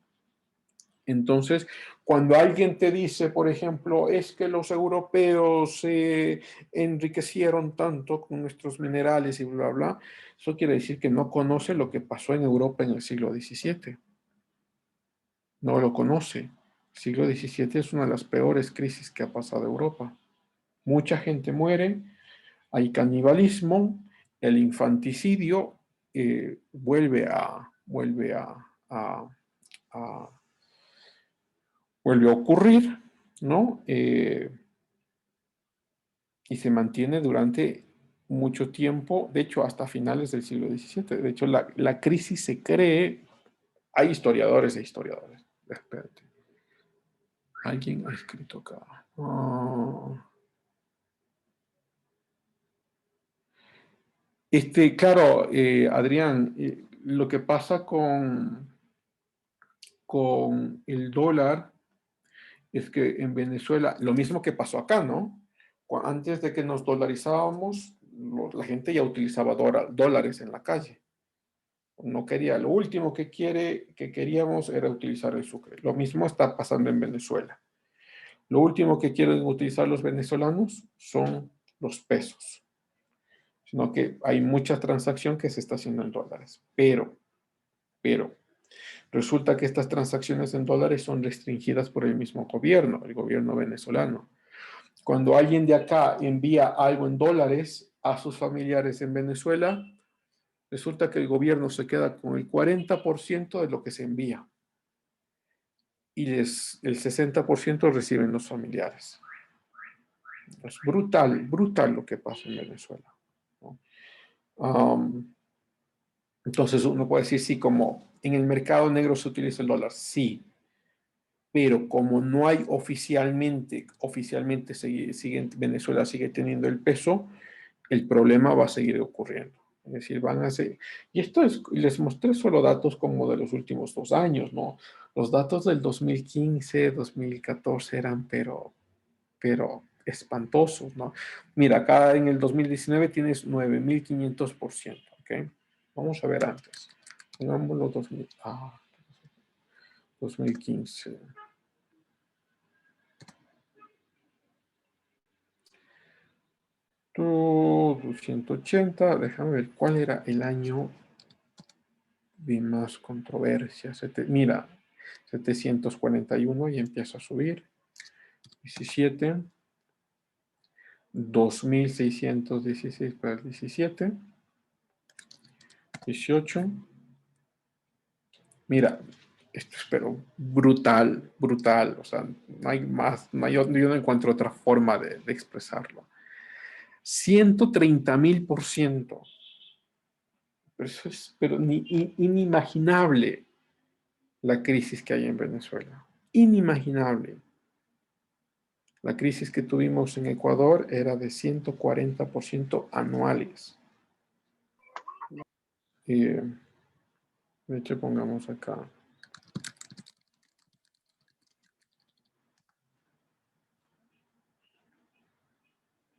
Entonces, cuando alguien te dice, por ejemplo, es que los europeos se enriquecieron tanto con nuestros minerales y bla, bla, eso quiere decir que no conoce lo que pasó en Europa en el siglo XVII. No lo conoce. El siglo XVII es una de las peores crisis que ha pasado Europa. Mucha gente muere, hay canibalismo, el infanticidio vuelve a ocurrir, ¿no? Y se mantiene durante mucho tiempo, de hecho hasta finales del siglo XVII. De hecho, la crisis se cree, hay historiadores e historiadores. Espérate. Alguien ha escrito acá. Claro, Adrián, lo que pasa con el dólar es que en Venezuela, lo mismo que pasó acá, ¿no? Antes de que nos dolarizábamos, la gente ya utilizaba dólares en la calle. No quería, lo último que queríamos era utilizar el sucre. Lo mismo está pasando en Venezuela. Lo último que quieren utilizar los venezolanos son los pesos, sino que hay mucha transacción que se está haciendo en dólares. Pero, resulta que estas transacciones en dólares son restringidas por el mismo gobierno, el gobierno venezolano. Cuando alguien de acá envía algo en dólares a sus familiares en Venezuela, resulta que el gobierno se queda con el 40% de lo que se envía. Y el 60% reciben los familiares. Es brutal, brutal lo que pasa en Venezuela, ¿no? Entonces uno puede decir, sí, como en el mercado negro se utiliza el dólar, sí, pero como no hay oficialmente Venezuela sigue teniendo el peso, el problema va a seguir ocurriendo. Es decir, van a ser, y esto es, les mostré solo datos como de los últimos 2 años, ¿no? Los datos del 2015, 2014 eran, pero espantosos, ¿no? Mira, acá en el 2019 tienes 9.500%, ¿ok? Vamos a ver antes. Pongámoslo 2015. Todo 180, déjame ver cuál era el año de más controversia. Mira, 741 y empieza a subir. 17. 2.616 para el 17. 18. Mira, esto es pero brutal, brutal. O sea, no hay más, yo no encuentro otra forma de expresarlo. 130.000%. Pero eso es inimaginable la crisis que hay en Venezuela. Inimaginable. La crisis que tuvimos en Ecuador era de 140% anuales. De hecho, pongamos acá.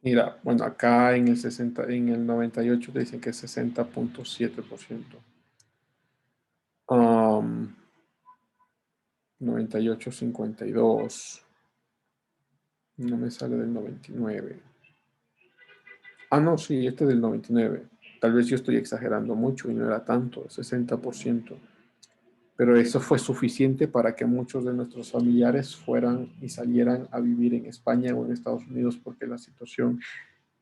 Mira, bueno, acá en el 98 te dicen que es 60.7%. 98.52. No me sale del 99. Ah, no, sí, este es del 99. Tal vez yo estoy exagerando mucho y no era tanto, 60%. Pero eso fue suficiente para que muchos de nuestros familiares fueran y salieran a vivir en España o en Estados Unidos porque la situación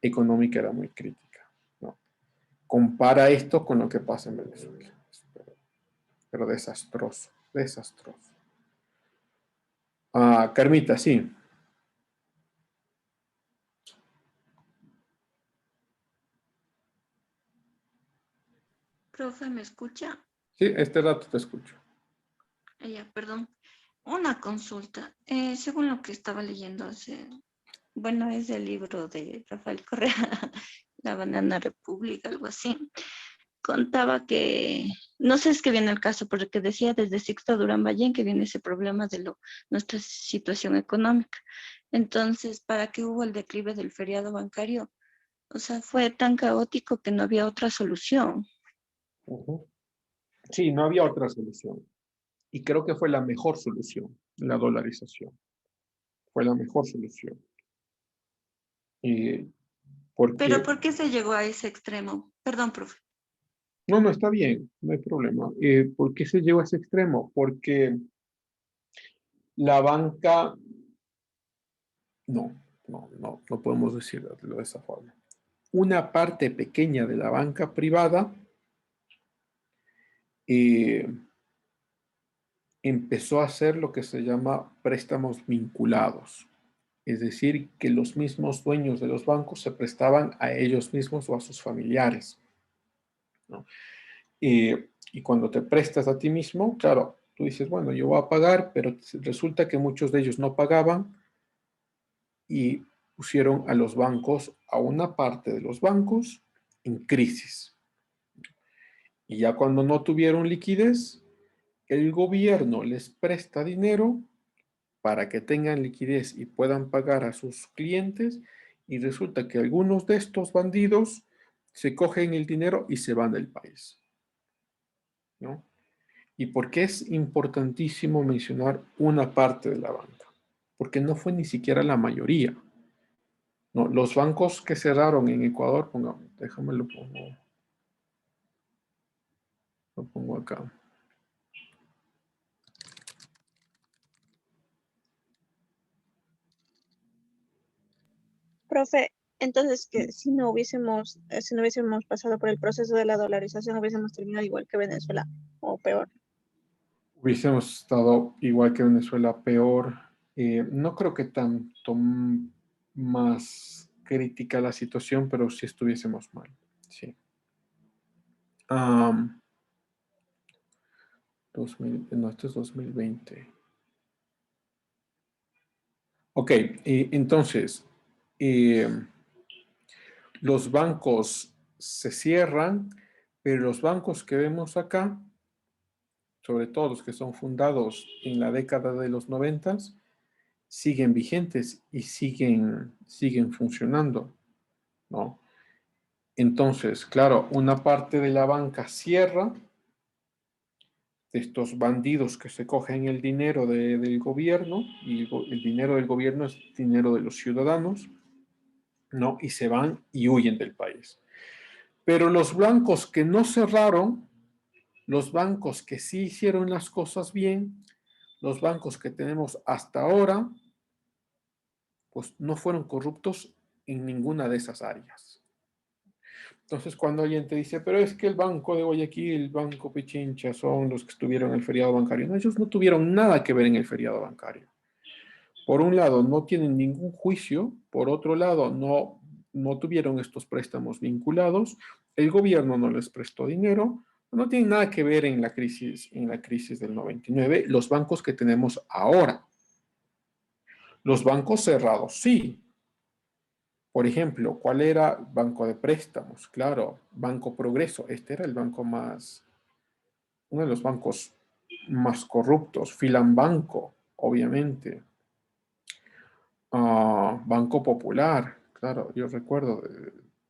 económica era muy crítica, ¿no? Compara esto con lo que pasa en Venezuela. Pero desastroso, desastroso. Carmita, sí. Profe, ¿me escucha? Sí, este rato te escucho. Ya, perdón. Una consulta. Según lo que estaba leyendo bueno, es el libro de Rafael Correa, La Banana República, algo así. Contaba que, no sé, es que viene el caso, porque decía desde Sixto Durán Ballén que viene ese problema de nuestra situación económica. Entonces, ¿para qué hubo el declive del feriado bancario? O sea, fue tan caótico que no había otra solución. Ujú. Sí, no había otra solución. Y creo que fue la mejor solución, la dolarización. Fue la mejor solución. Pero Porque, ¿por qué se llegó a ese extremo? Perdón, profe. no, está bien, no hay problema. ¿Por qué se llegó a ese extremo? Porque la banca, no podemos decirlo de esa forma. Una parte pequeña de la banca privada eh, empezó a hacer lo que se llama préstamos vinculados. Es decir, que los mismos dueños de los bancos se prestaban a ellos mismos o a sus familiares, ¿no? Y cuando te prestas a ti mismo, claro, tú dices, bueno, yo voy a pagar, pero resulta que muchos de ellos no pagaban y pusieron a los bancos, a una parte de los bancos, en crisis. Y ya cuando no tuvieron liquidez, el gobierno les presta dinero para que tengan liquidez y puedan pagar a sus clientes, y resulta que algunos de estos bandidos se cogen el dinero y se van del país, ¿no? ¿Y por qué es importantísimo mencionar una parte de la banca? Porque no fue ni siquiera la mayoría, ¿no? Los bancos que cerraron en Ecuador, déjame lo pongo acá. Profe, entonces que si no hubiésemos pasado por el proceso de la dolarización, hubiésemos terminado igual que Venezuela o peor. Hubiésemos estado igual que Venezuela, peor. No creo que tanto más crítica la situación, pero sí estuviésemos mal. Sí. 2000, esto es 2020. Ok, entonces, eh, los bancos se cierran, pero los bancos que vemos acá, sobre todo los que son fundados en la década de los 90, siguen vigentes y siguen funcionando, ¿no? Entonces, claro, una parte de la banca cierra, de estos bandidos que se cogen el dinero del gobierno, y el dinero del gobierno es dinero de los ciudadanos, ¿no? Y se van y huyen del país. Pero los bancos que no cerraron, los bancos que sí hicieron las cosas bien, los bancos que tenemos hasta ahora, pues no fueron corruptos en ninguna de esas áreas. Entonces, cuando alguien te dice, pero es que el Banco de Guayaquil, el Banco Pichincha son los que estuvieron en el feriado bancario. No, ellos no tuvieron nada que ver en el feriado bancario. Por un lado, no tienen ningún juicio. Por otro lado, no tuvieron estos préstamos vinculados. El gobierno no les prestó dinero. No tienen nada que ver en la crisis del 99. Los bancos que tenemos ahora. Los bancos cerrados, sí. Por ejemplo, ¿cuál era Banco de Préstamos? Claro, Banco Progreso. Este era uno de los bancos más corruptos. Filambanco, obviamente. Banco Popular, claro, yo recuerdo,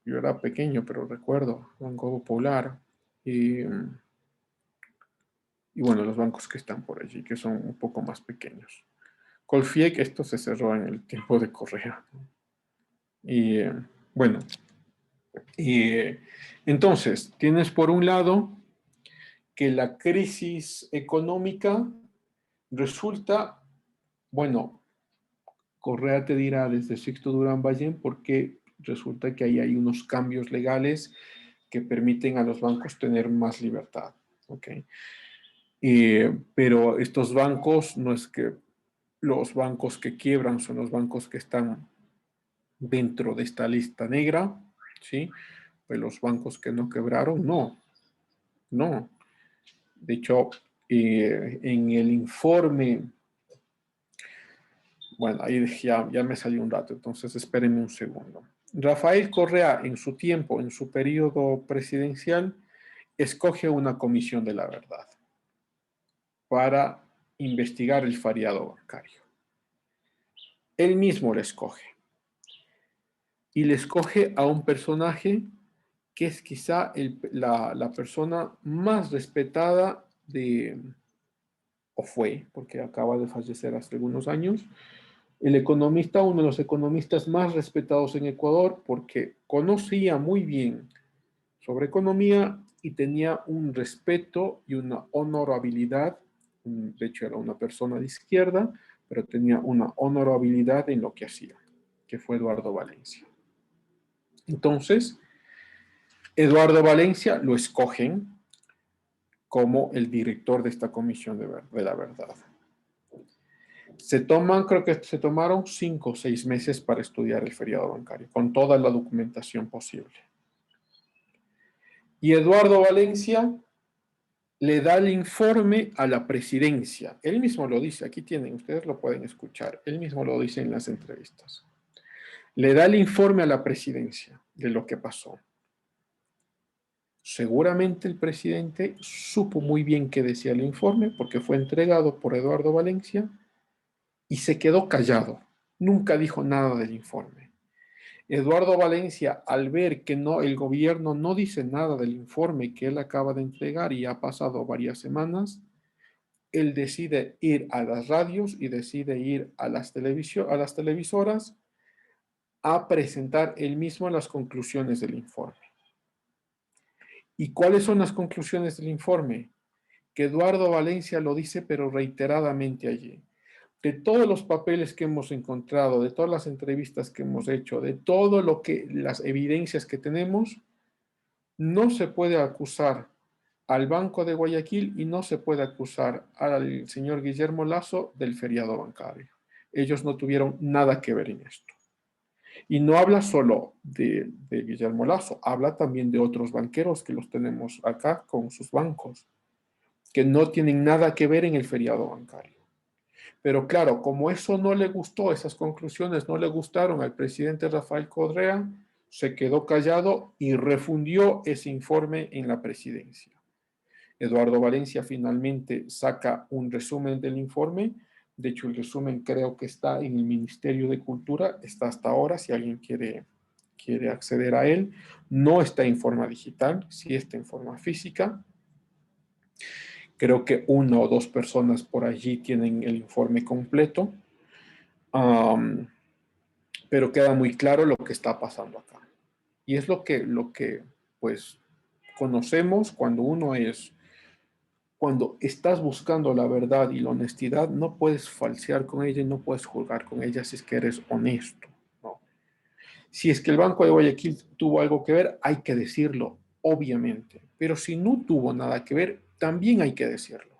yo era pequeño, pero recuerdo Banco Popular. Y bueno, los bancos que están por allí, que son un poco más pequeños. Colfiec, esto se cerró en el tiempo de Correa. Y bueno, entonces, tienes por un lado que la crisis económica resulta, bueno, Correa te dirá desde Sixto Durán Ballén porque resulta que ahí hay unos cambios legales que permiten a los bancos tener más libertad. ¿Okay? Pero estos bancos, no es que los bancos que quiebran son los bancos que están dentro de esta lista negra, ¿sí? Pues los bancos que no quebraron, no. No. De hecho, en el informe, bueno, ahí ya me salió un dato, entonces espérenme un segundo. Rafael Correa, en su tiempo, en su periodo presidencial, escoge una comisión de la verdad para investigar el feriado bancario. Él mismo le escoge. Y le escoge a un personaje que es quizá la persona más respetada o fue, porque acaba de fallecer hace algunos años, el economista, uno de los economistas más respetados en Ecuador, porque conocía muy bien sobre economía y tenía un respeto y una honorabilidad. De hecho, era una persona de izquierda, pero tenía una honorabilidad en lo que hacía, que fue Eduardo Valencia. Entonces, Eduardo Valencia lo escogen como el director de esta comisión de la verdad. Creo que se tomaron 5 o 6 meses para estudiar el feriado bancario, con toda la documentación posible. Y Eduardo Valencia le da el informe a la presidencia. Él mismo lo dice, aquí tienen, ustedes lo pueden escuchar, él mismo lo dice en las entrevistas. Le da el informe a la presidencia de lo que pasó. Seguramente el presidente supo muy bien qué decía el informe porque fue entregado por Eduardo Valencia y se quedó callado. Nunca dijo nada del informe. Eduardo Valencia, al ver que el gobierno no dice nada del informe que él acaba de entregar y ha pasado varias semanas, él decide ir a las radios y decide ir a las televisoras a presentar él mismo las conclusiones del informe. ¿Y cuáles son las conclusiones del informe? Que Eduardo Valencia lo dice, pero reiteradamente allí. De todos los papeles que hemos encontrado, de todas las entrevistas que hemos hecho, de todo las evidencias que tenemos, no se puede acusar al Banco de Guayaquil y no se puede acusar al señor Guillermo Lasso del feriado bancario. Ellos no tuvieron nada que ver en esto. Y no habla solo de Guillermo Lasso, habla también de otros banqueros que los tenemos acá con sus bancos, que no tienen nada que ver en el feriado bancario. Pero claro, como eso no le gustó, esas conclusiones no le gustaron al presidente Rafael Correa, se quedó callado y refundió ese informe en la presidencia. Eduardo Valencia finalmente saca un resumen del informe. De hecho, el resumen creo que está en el Ministerio de Cultura, está hasta ahora, si alguien quiere acceder a él. No está en forma digital, sí está en forma física. Creo que 1 o 2 personas por allí tienen el informe completo. Pero queda muy claro lo que está pasando acá. Y es lo que pues, conocemos cuando estás buscando la verdad y la honestidad, no puedes falsear con ella y no puedes juzgar con ella si es que eres honesto, ¿no? Si es que el Banco de Guayaquil tuvo algo que ver, hay que decirlo, obviamente. Pero si no tuvo nada que ver, también hay que decirlo,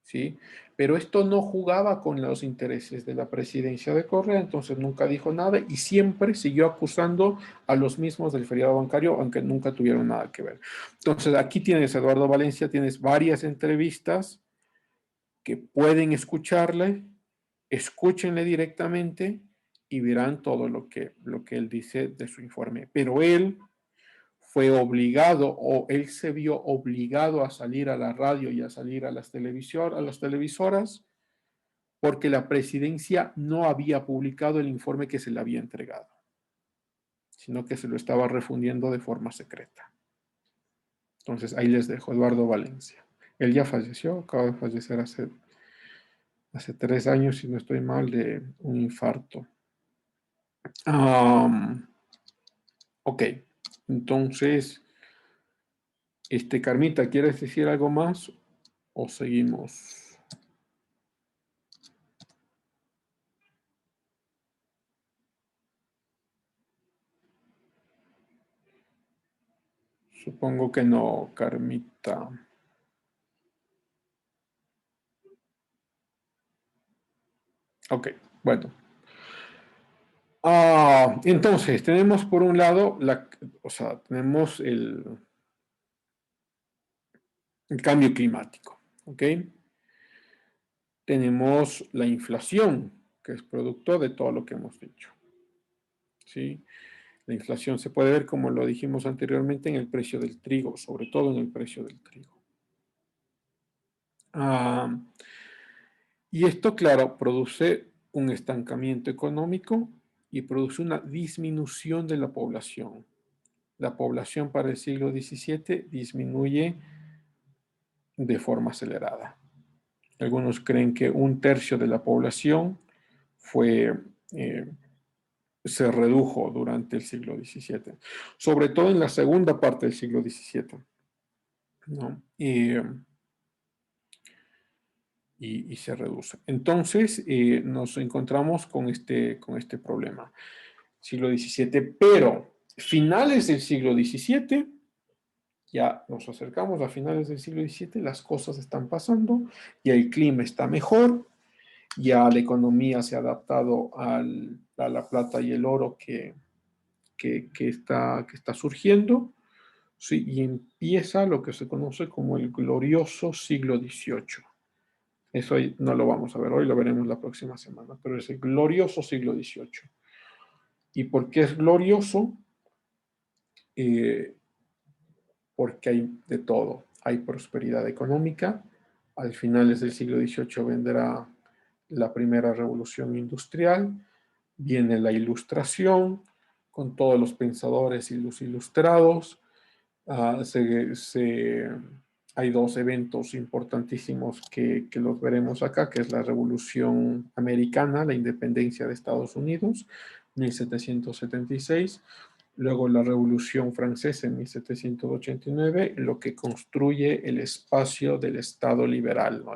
¿sí? Pero esto no jugaba con los intereses de la presidencia de Correa, entonces nunca dijo nada y siempre siguió acusando a los mismos del feriado bancario, aunque nunca tuvieron nada que ver. Entonces aquí tienes, Eduardo Valencia, tienes varias entrevistas que pueden escucharle, escúchenle directamente y verán todo lo que él dice de su informe. Pero él fue obligado o él se vio obligado a salir a la radio y a salir a las televisoras porque la presidencia no había publicado el informe que se le había entregado, sino que se lo estaba refundiendo de forma secreta. Entonces ahí les dejo, Eduardo Valencia. Él ya falleció, acaba de fallecer hace 3 años, si no estoy mal, de un infarto. Ok, entonces, Carmita, ¿quieres decir algo más o seguimos? Supongo que no, Carmita. Ok, bueno. Entonces, tenemos por un lado, tenemos El cambio climático, ¿ok? Tenemos la inflación, que es producto de todo lo que hemos dicho, ¿sí? La inflación se puede ver, como lo dijimos anteriormente, en el precio del trigo, sobre todo en el precio del trigo. Y esto, claro, produce un estancamiento económico y produce una disminución de la población. La población para el siglo XVII disminuye de forma acelerada. Algunos creen que 1/3 de la población se redujo durante el siglo XVII, sobre todo en la segunda parte del siglo XVII, ¿no? Y se reduce. Entonces, nos encontramos con este problema. Siglo XVII, pero finales del siglo XVII, ya nos acercamos a finales del siglo XVII, las cosas están pasando, ya el clima está mejor, ya la economía se ha adaptado a la plata y el oro que está surgiendo, ¿sí? Y empieza lo que se conoce como el glorioso siglo XVIII. Eso no lo vamos a ver hoy, lo veremos la próxima semana, pero es el glorioso siglo XVIII. ¿Y por qué es glorioso? Porque hay de todo. Hay prosperidad económica. Al finales del siglo XVIII vendrá la primera revolución industrial, viene la ilustración, con todos los pensadores y los ilustrados. Hay dos eventos importantísimos que los veremos acá, que es la Revolución Americana, la independencia de Estados Unidos, 1776, luego la Revolución Francesa en 1789, lo que construye el espacio del Estado liberal, ¿no?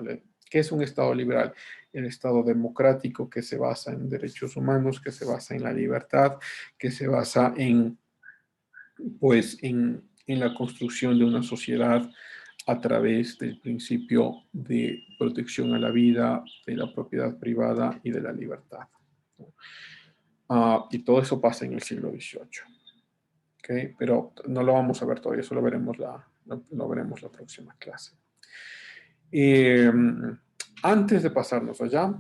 ¿Qué es un Estado liberal? El Estado democrático que se basa en derechos humanos, que se basa en la libertad, que se basa en la construcción de una sociedad a través del principio de protección a la vida, de la propiedad privada y de la libertad. Y todo eso pasa en el siglo XVIII. ¿Okay? Pero no lo vamos a ver todavía, eso lo veremos la próxima clase. Antes de pasarnos allá,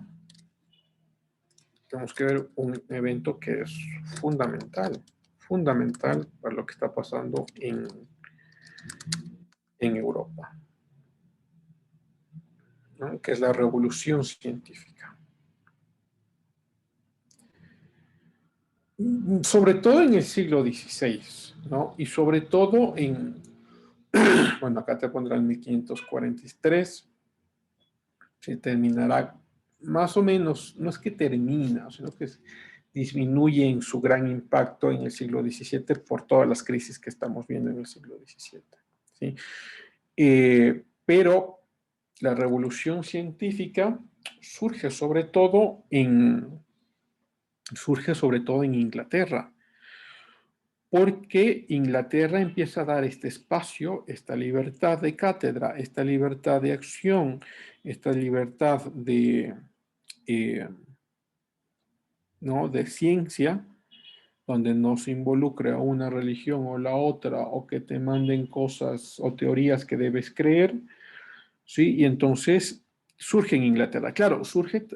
tenemos que ver un evento que es fundamental para lo que está pasando en Europa, ¿no? Que es la revolución científica. Sobre todo en el siglo XVI, ¿no? Y sobre todo bueno, acá te pondrán 1543, se terminará más o menos, no es que termina, sino que disminuye en su gran impacto en el siglo XVII por todas las crisis que estamos viendo en el siglo XVII, ¿sí? Pero la revolución científica surge sobre todo en Inglaterra, porque Inglaterra empieza a dar este espacio, esta libertad de cátedra, esta libertad de acción, esta libertad ¿no? de ciencia, donde no se involucre a una religión o la otra, o que te manden cosas o teorías que debes creer, ¿sí? Y entonces surge en Inglaterra. Claro,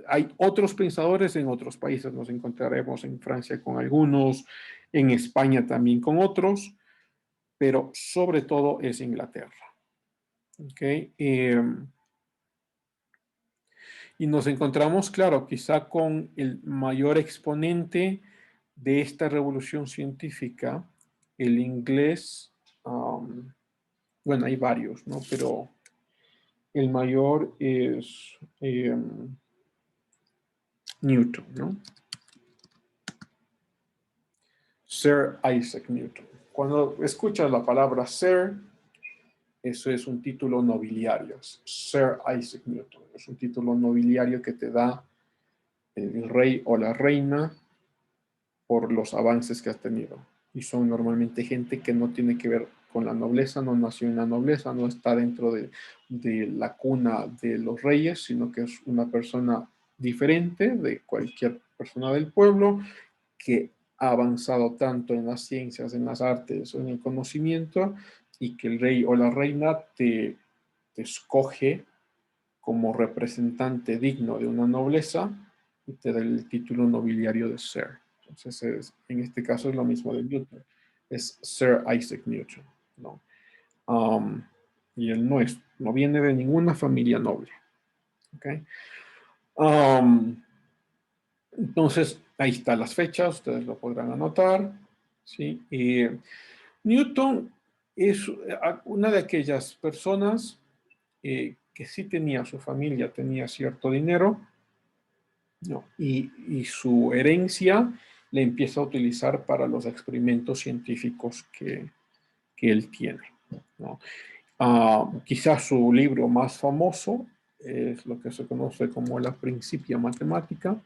hay otros pensadores en otros países, nos encontraremos en Francia con algunos, en España también con otros, pero sobre todo es Inglaterra. ¿Okay? Y nos encontramos, claro, quizá con el mayor exponente de esta revolución científica, el inglés, bueno, hay varios, ¿no? Pero el mayor es Newton, ¿no? Sir Isaac Newton. Cuando escuchas la palabra Sir, eso es un título nobiliario. Sir Isaac Newton es un título nobiliario que te da el rey o la reina por los avances que has tenido. Y son normalmente gente que no tiene que ver con la nobleza, no nació en la nobleza, no está dentro de la cuna de los reyes, sino que es una persona diferente de cualquier persona del pueblo que ha avanzado tanto en las ciencias, en las artes o en el conocimiento, y que el rey o la reina te te escoge como representante digno de una nobleza y te da el título nobiliario de Sir. Entonces, en este caso es lo mismo de Newton. Es Sir Isaac Newton, ¿no? Y él no viene de ninguna familia noble. ¿Okay? Entonces, ahí están las fechas, ustedes lo podrán anotar. ¿Sí? Newton es una de aquellas personas que sí tenía su familia, tenía cierto dinero, ¿no? Y su herencia le empieza a utilizar para los experimentos científicos que él tiene, ¿no? Quizás su libro más famoso es lo que se conoce como la Principia Mathematica.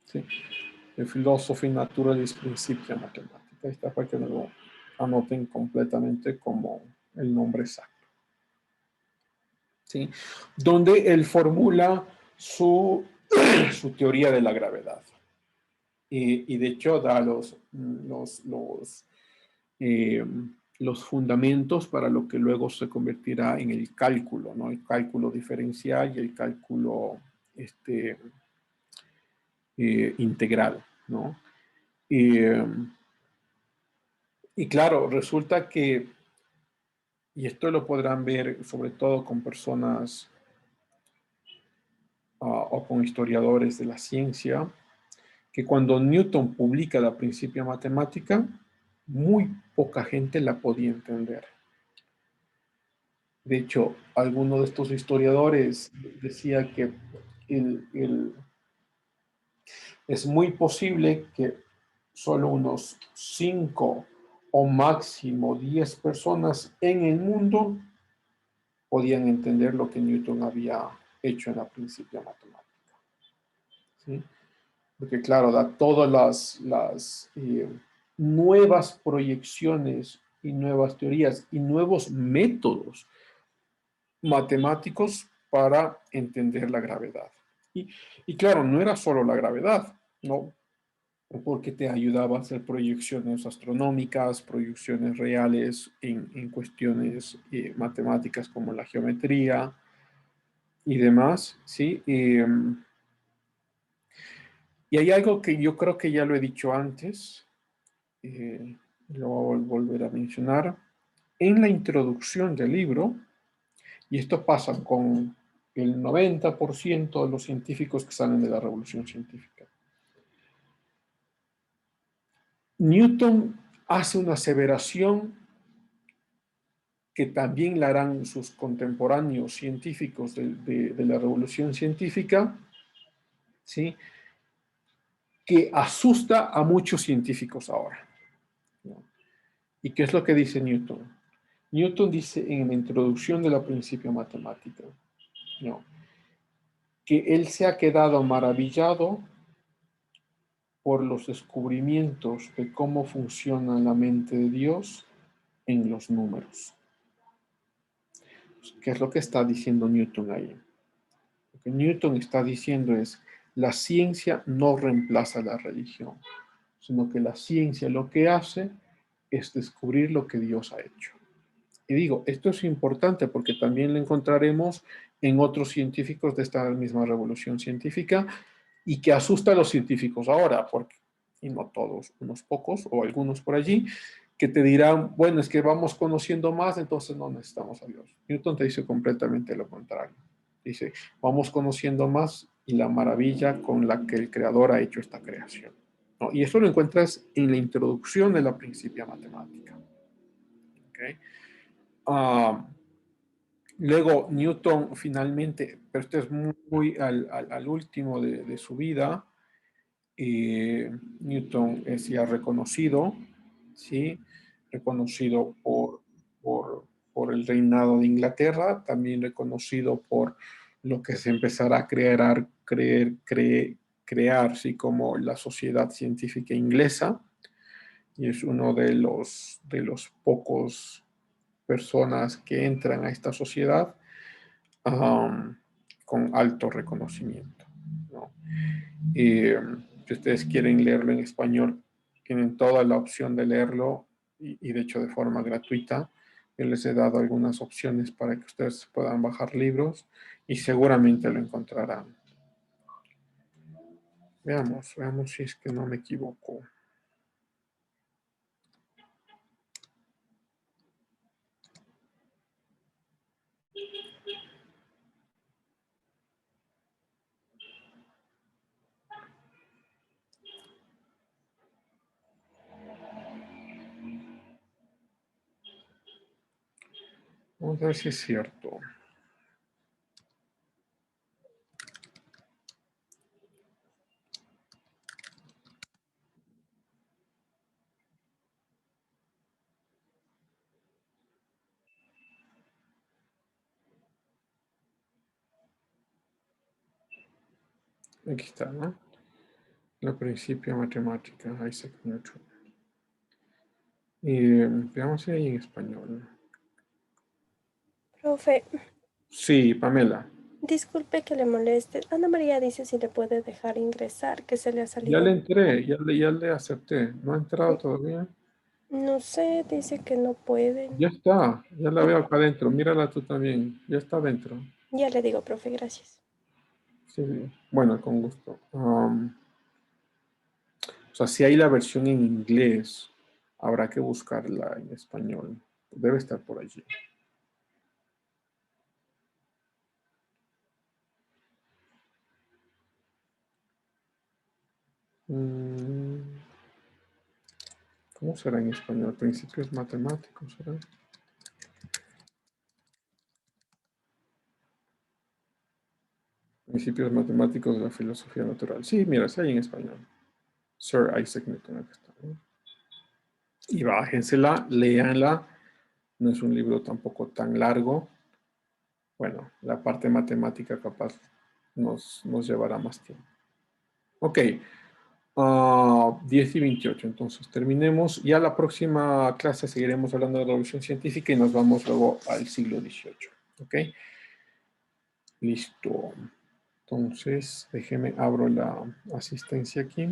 Sí. The Philosophy Naturalis Principia Mathematica. Esta para que lo anoten completamente como el nombre exacto. ¿Sí? Donde él formula su teoría de la gravedad. Y de hecho da los fundamentos para lo que luego se convertirá en el cálculo, ¿no? El cálculo diferencial y el cálculo integral, ¿no? Y claro, resulta que, y esto lo podrán ver sobre todo con personas o con historiadores de la ciencia, que cuando Newton publica la Principia Mathematica, muy poca gente la podía entender. De hecho, alguno de estos historiadores decía que es muy posible que solo unos 5 o máximo 10 personas en el mundo podían entender lo que Newton había hecho en la Principia Matemática. ¿Sí? Porque claro, da todas las nuevas proyecciones y nuevas teorías y nuevos métodos matemáticos para entender la gravedad. Y claro, no era solo la gravedad, ¿no? Porque te ayudaba a hacer proyecciones astronómicas, proyecciones reales en cuestiones matemáticas como la geometría y demás, ¿sí? Y hay algo que yo creo que ya lo he dicho antes, lo voy a volver a mencionar. En la introducción del libro, y esto pasa con el 90% de los científicos que salen de la revolución científica, Newton hace una aseveración que también la harán sus contemporáneos científicos de la revolución científica, ¿sí? Que asusta a muchos científicos ahora, ¿no? ¿Y qué es lo que dice Newton? Newton dice en la introducción de la Principia Matemática, ¿no?, que él se ha quedado maravillado por los descubrimientos de cómo funciona la mente de Dios en los números. ¿Qué es lo que está diciendo Newton ahí? Lo que Newton está diciendo es, la ciencia no reemplaza la religión, sino que la ciencia lo que hace es descubrir lo que Dios ha hecho. Y digo, esto es importante porque también lo encontraremos en otros científicos de esta misma revolución científica y que asusta a los científicos ahora, porque, y no todos, unos pocos o algunos por allí, que te dirán, bueno, es que vamos conociendo más, entonces no necesitamos a Dios. Newton te dice completamente lo contrario. Dice, vamos conociendo más y la maravilla con la que el creador ha hecho esta creación, ¿no? Y eso lo encuentras en la introducción de la Principia Matemática. ¿Okay? Luego Newton finalmente, pero este es muy al último de su vida, Newton es ya reconocido, ¿sí? Reconocido por el reinado de Inglaterra, también reconocido por lo que se empezará a crear, ¿sí?, como la Sociedad Científica Inglesa, y es uno de los pocos personas que entran a esta sociedad con alto reconocimiento, ¿no? Si ustedes quieren leerlo en español, tienen toda la opción de leerlo y de hecho de forma gratuita. Yo les he dado algunas opciones para que ustedes puedan bajar libros y seguramente lo encontrarán. Veamos si es que no me equivoco. Vamos a ver si es cierto. Aquí está, ¿no? El principio de matemática, Isaac Newton. Y veamos si hay en español. Profe, Sí, Pamela. disculpe que le moleste. Ana María dice si le puede dejar ingresar, que se le ha Ya salido. le entré, ya le acepté. ¿No ha entrado todavía? No sé, dice que no pueden. Ya está, ya la veo acá adentro. Mírala tú también. Ya está adentro. Ya le digo, profe, gracias. Sí, bueno, con gusto. O sea, si hay la versión en inglés, habrá que buscarla en español. Debe estar por allí. ¿Cómo será en español? Principios matemáticos, ¿será? Principios matemáticos de la filosofía natural. Sí, mira, sí hay en español. Sir Isaac Newton, aquí está, ¿no? Y bájensela, léanla. No es un libro tampoco tan largo. Bueno, la parte matemática capaz nos llevará más tiempo. Ok, 10 y 28. Entonces terminemos. Ya la próxima clase seguiremos hablando de la revolución científica y nos vamos luego al siglo XVIII. Ok, listo. Entonces, déjeme, abro la asistencia aquí.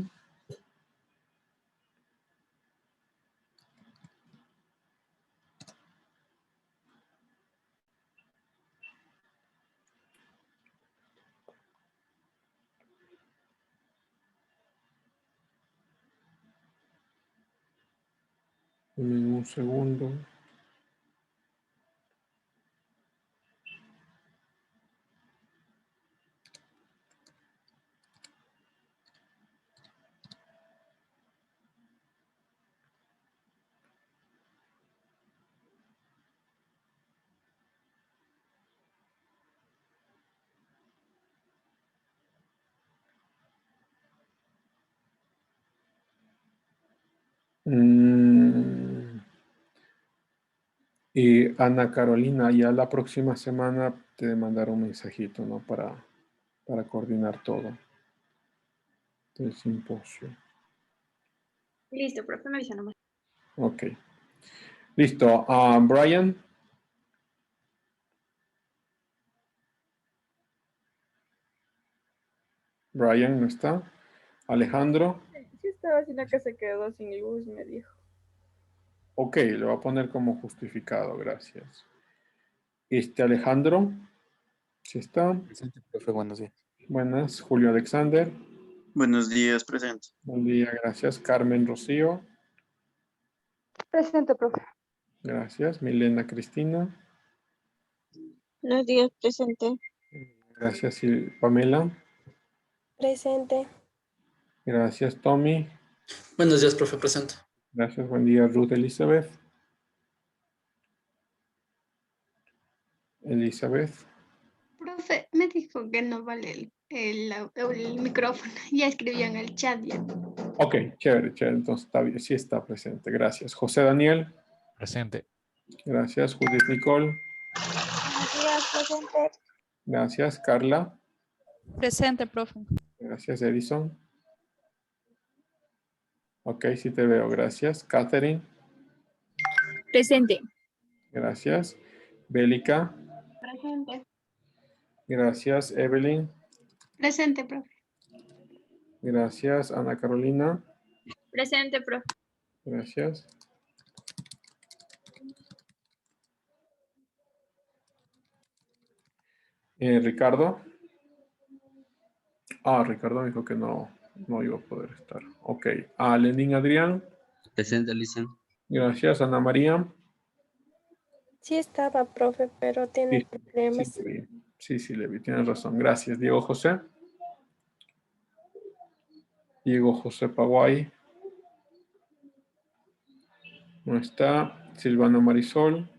En un segundo. Y Ana Carolina, ya la próxima semana te mandaré un mensajito, ¿no? Para coordinar todo el simposio. Listo, profe, me avisa nomás. Ok. Listo. Brian. Brian no está. Alejandro. Sí estaba, sino que se quedó sin luz, me dijo. Ok, lo voy a poner como justificado, gracias. Alejandro. ¿Sí está? Presente, profe, buenos días. Buenas. Julio Alexander. Buenos días, presente. Buen día, gracias. Carmen Rocío. Presente, profe. Gracias. Milena Cristina. Buenos días, presente. Gracias. Y Pamela. Presente. Gracias, Tommy. Buenos días, profe, presente. Gracias, buen día, Ruth Elizabeth. Elizabeth. Profe, me dijo que no vale el micrófono. Ya escribió en el chat ya. Ok, chévere. Entonces está bien, sí está presente. Gracias. José Daniel. Presente. Gracias. Judith Nicole. Buenos días, presente. Gracias. Carla. Presente, profe. Gracias, Edison. Ok, sí te veo. Gracias. Catherine. Presente. Gracias. Bélica. Presente. Gracias. Evelyn. Presente, profe. Gracias. Ana Carolina. Presente, profe. Gracias. Ricardo. Ricardo me dijo que no iba a poder estar. Ok. Lenín Adrián. Presente, Listen. Gracias. Ana María. Sí estaba, profe, pero tiene problemas. Sí, le vi. Sí, le vi. Tienes razón. Gracias. Diego José. Diego José Paguay. No está. Silvana Marisol.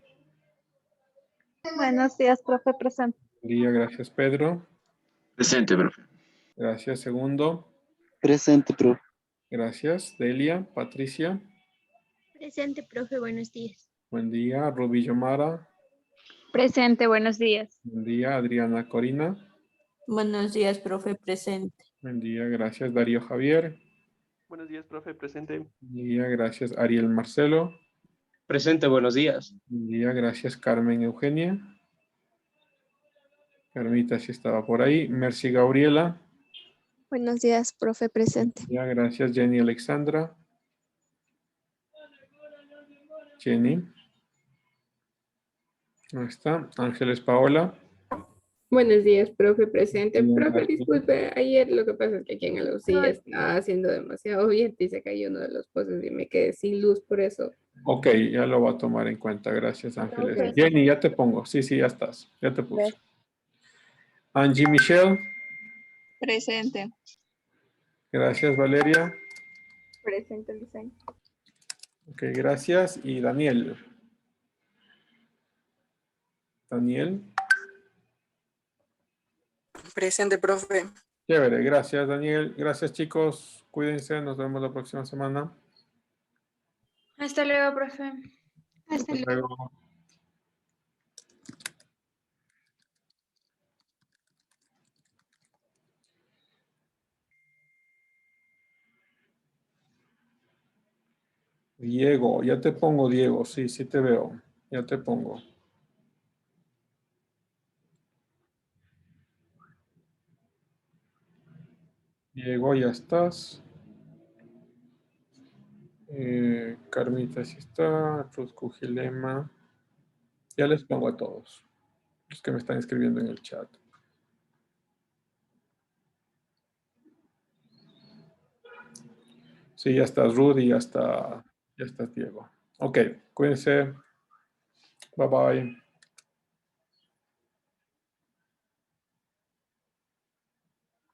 Buenos días, profe, presente. Buen día. Gracias, Pedro. Presente, profe. Gracias, Segundo. Presente, profe. Gracias. Delia. Patricia. Presente, profe, buenos días. Buen día. Rubillo Mara. Presente, buenos días. Buen día. Adriana Corina. Buenos días, profe, presente. Buen día. Gracias, Darío Javier. Buenos días, profe, presente. Buen día. Gracias, Ariel Marcelo. Presente, buenos días. Buen día. Gracias, Carmen Eugenia. Carmita sí estaba por ahí. Mercy Gabriela. Buenos días, profe, presente. Ya, gracias, Jenny Alexandra. Jenny. No está. Ángeles Paola. Buenos días, profe, presente. Bien, Profe, gracias. disculpe, ayer lo que pasa es que aquí en el UCI estaba haciendo demasiado viento y se cayó uno de los pozos y me quedé sin luz por eso. Ok, ya lo voy a tomar en cuenta. Gracias, Ángeles. Ok. Jenny, ya te pongo. Sí, ya estás. Ya te puse. Angie Michelle. Presente. Gracias, Valeria. Presente, Listen. Ok, gracias. Y Daniel. Daniel. Presente, profe. Chévere, gracias, Daniel. Gracias, chicos. Cuídense. Nos vemos la próxima semana. Hasta luego, profe. Hasta Hasta luego. luego. Diego, ya te pongo, Diego. Sí, sí te veo. Ya te pongo. Diego, ya estás. Carmita sí está. Ruth Cujilema. Ya les pongo a todos. Los que me están escribiendo en el chat. Sí, ya estás Ruth y ya estás Diego. Ok, cuídense. Bye bye.